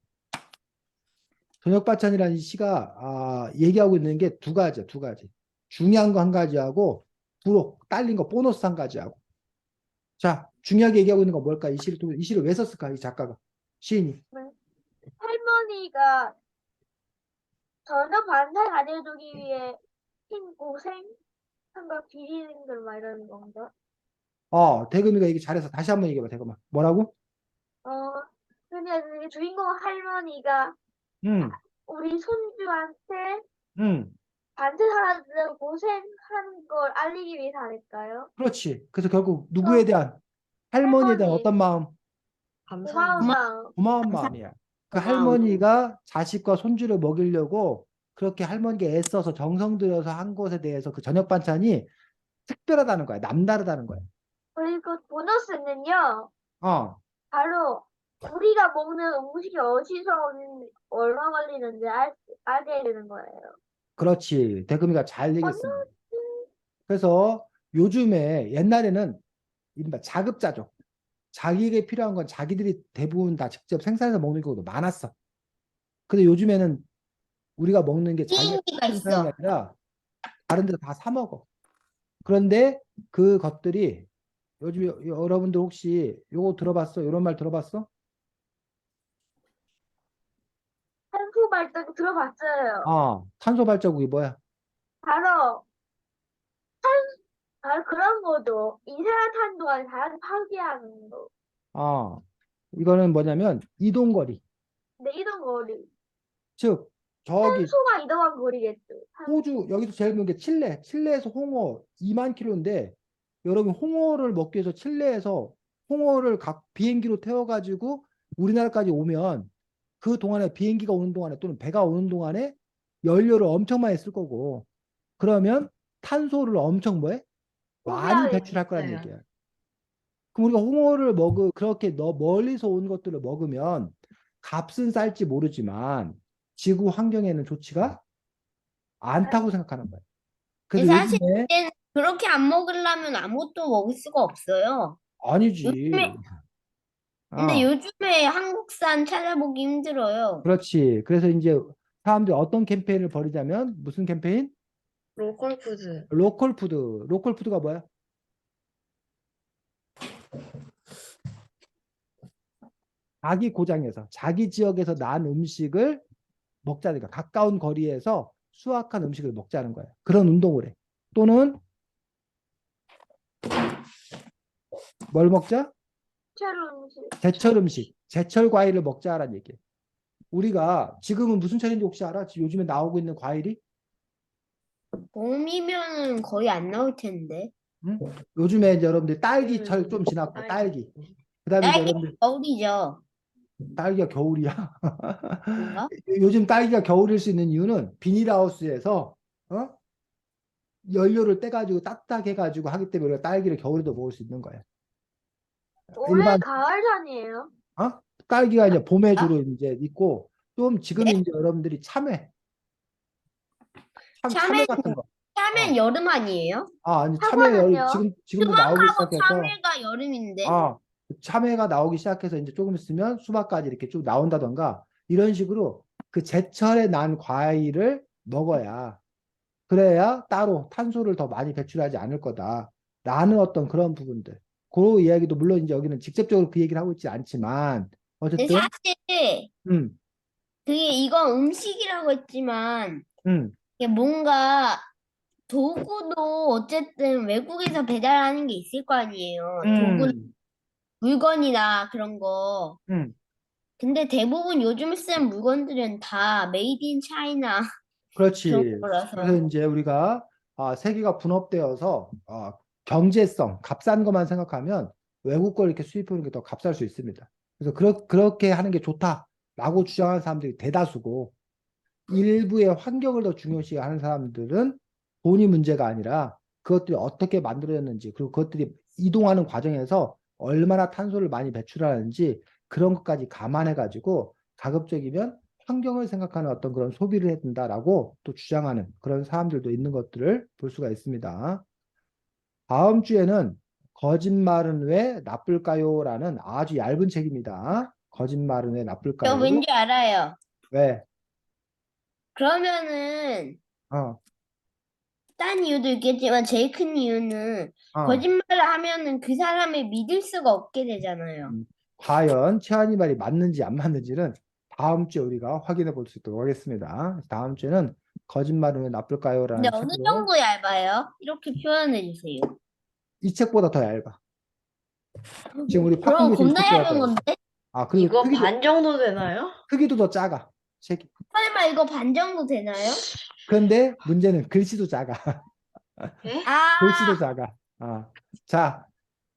저녁 반찬이라는 이 시가 얘기하고 있는 게 두 가지야, 두 가지. 중요한 거 한 가지하고 부록 딸린 거 보너스 한 가지하고. 자, 중요하게 얘기하고 있는 건 뭘까? 이 시를 왜 썼을까? 이 작가가 시인이. 할머니가 저녁 반찬 안 해주기 위해 흰 고생한 걸 비리는 걸 말하는 건가? 대금이가 얘기 잘해서 다시 한번 얘기해봐, 대금아. 뭐라고? 근데 그 주인공 할머니가 응, 우리 손주한테 응. 반찬 하느라고 고생하는 걸 알리기 위해서 아닐까요? 그렇지. 그래서 결국 누구에 대한 할머니에 대한 할머니. 어떤 마음? 고마운 감사합니다. 마음. 고마운 마음이야. 그 고마움. 할머니가 자식과 손주를 먹이려고 그렇게 할머니가 애써서 정성 들여서 한 것에 대해서 그 저녁 반찬이 특별하다는 거야. 남다르다는 거야. 그리고 보너스는요, 어, 바로 우리가 먹는 음식이 어디서 오는지, 얼마 걸리는지 알게 되는 거예요. 그렇지. 대금이가 잘 얘기했습니다. 그래서 요즘에 옛날에는 이른바 자급자족. 자기에게 필요한 건 자기들이 대부분 다 직접 생산해서 먹는 경우도 많았어. 근데 요즘에는 우리가 먹는 게 자기가 비행기가 생산하는 게 있어. 아니라 다른 데서 다 사 먹어. 그런데 그 것들이 요즘 여러분들 혹시 요거 들어봤어? 이런 말 들어봤어? 탄소 발전 들어봤어요. 탄소 발자국이 뭐야? 바로 바로 그런 거죠. 이산화탄소가 다시 파괴하는 거. 이거는 뭐냐면 이동거리. 근데 이런 거리 즉 저기 탄소가 이동한 거리겠죠. 호주 여기서 제일 좋은 게 칠레에서 홍어 2만 킬로인데 여러분 홍어를 먹기 위해서 칠레에서 홍어를 각 비행기로 태워가지고 우리나라까지 오면 그 동안에 비행기가 오는 동안에 또는 배가 오는 동안에 연료를 엄청 많이 쓸 거고 그러면 탄소를 엄청 뭐해? 많이 소비하게 배출할 거란 돼요. 얘기야. 그럼 우리가 홍어를 그렇게 멀리서 온 것들을 먹으면 값은 쌀지 모르지만 지구 환경에는 좋지가 않다고 생각하는 거예요. 그래서 사실 요즘에 이제는 그렇게 안 먹으려면 아무것도 먹을 수가 없어요. 아니지. 요즘에 근데 어, 요즘에 한국산 찾아보기 힘들어요. 그렇지. 그래서 이제 사람들이 어떤 캠페인을 벌이냐면 무슨 캠페인? 로컬 푸드. 로컬 푸드. 로컬 푸드가 뭐야? 자기 고장에서, 자기 지역에서 난 음식을 먹자니까 가까운 거리에서 수확한 음식을 먹자는 거예요. 그런 운동을 해. 또는 뭘 먹자? 제철 음식. 제철 음식, 제철 과일을 먹자라는 얘기예요. 우리가 지금은 무슨 철인지 혹시 알아? 지금 요즘에 나오고 있는 과일이? 봄이면은 거의 안 나올 텐데. 응? 요즘에 이제 여러분들 딸기철 좀 지났고 딸기. 그다음에 이제 딸기 여러분들 겨울이죠. 딸기가 겨울이야. 뭔가? 요즘 딸기가 겨울일 수 있는 이유는 비닐하우스에서 연료를 떼가지고 따뜻하게 해가지고 하기 때문에 우리가 딸기를 겨울에도 먹을 수 있는 거예요. 올해 일반 가을전이에요. 딸기가 이제 봄에 아? 주로 이제 있고 좀 지금 네? 이제 여러분들이 참외 참외, 같은 거. 참외 어. 여름 아니에요? 아니 사과는요? 지금도 나오기 수박하고 시작해서 참외가 여름인데. 아, 참외가 나오기 시작해서 이제 조금 있으면 수박까지 이렇게 쭉 나온다던가 이런 식으로 그 제철에 난 과일을 먹어야 그래야 따로 탄소를 더 많이 배출하지 않을 거다라는 어떤 그런 부분들. 그 이야기도 물론 이제 여기는 직접적으로 그 얘기를 하고 있지 않지만 근데 어쨌든 사실 음, 그게 이건 음식이라고 했지만 음, 이게 뭔가 도구도 어쨌든 외국에서 배달하는 게 있을 거 아니에요. 도구, 음, 물건이나 그런 거. 음. 근데 대부분 요즘 쓰는 물건들은 다 메이드 인 차이나 그런 그렇지. 거라서. 그래서 이제 우리가 세계가 분업되어서 경제성, 값싼 것만 생각하면 외국 걸 이렇게 수입하는 게 더 값쌀 수 있습니다. 그래서 그렇게 하는 게 좋다라고 주장하는 사람들이 대다수고 일부의 환경을 더 중요시하는 사람들은 돈이 문제가 아니라 그것들이 어떻게 만들어졌는지 그리고 그것들이 이동하는 과정에서 얼마나 탄소를 많이 배출하는지 그런 것까지 감안해 가지고 가급적이면 환경을 생각하는 어떤 그런 소비를 해야 된다라고 또 주장하는 그런 사람들도 있는 것들을 볼 수가 있습니다. 다음 주에는 거짓말은 왜 나쁠까요? 라는 아주 얇은 책입니다. 거짓말은 왜 저 나쁠까요? 왠지 알아요. 왜? 그러면은 어, 딴 이유도 있겠지만 제일 큰 이유는 어. 거짓말을 하면은 그 사람을 믿을 수가 없게 되잖아요. 과연 최한이 말이 맞는지 안 맞는지는 다음 주에 우리가 확인해 볼 수 있도록 하겠습니다. 다음 주에는 거짓말은 왜 나쁠까요? 근데 라는 어느 책으로 정도 얇아요? 이렇게 표현해 주세요. 이 책보다 더 얇아. 지금 우리 그럼 팝콘교실 이 겁나 책보다 더 얇은 얇아. 건데? 그리고 이거 반 정도 되나요? 크기도 더 작아. 책이. 설마 이거 반 정도 되나요? 그런데 문제는 글씨도 작아. 예? 글씨도 아, 작아. 자,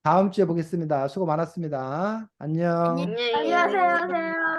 다음 주에 보겠습니다. 수고 많았습니다. 안녕. 안녕히 안녕히 안녕하세요. 계세요. 하세요.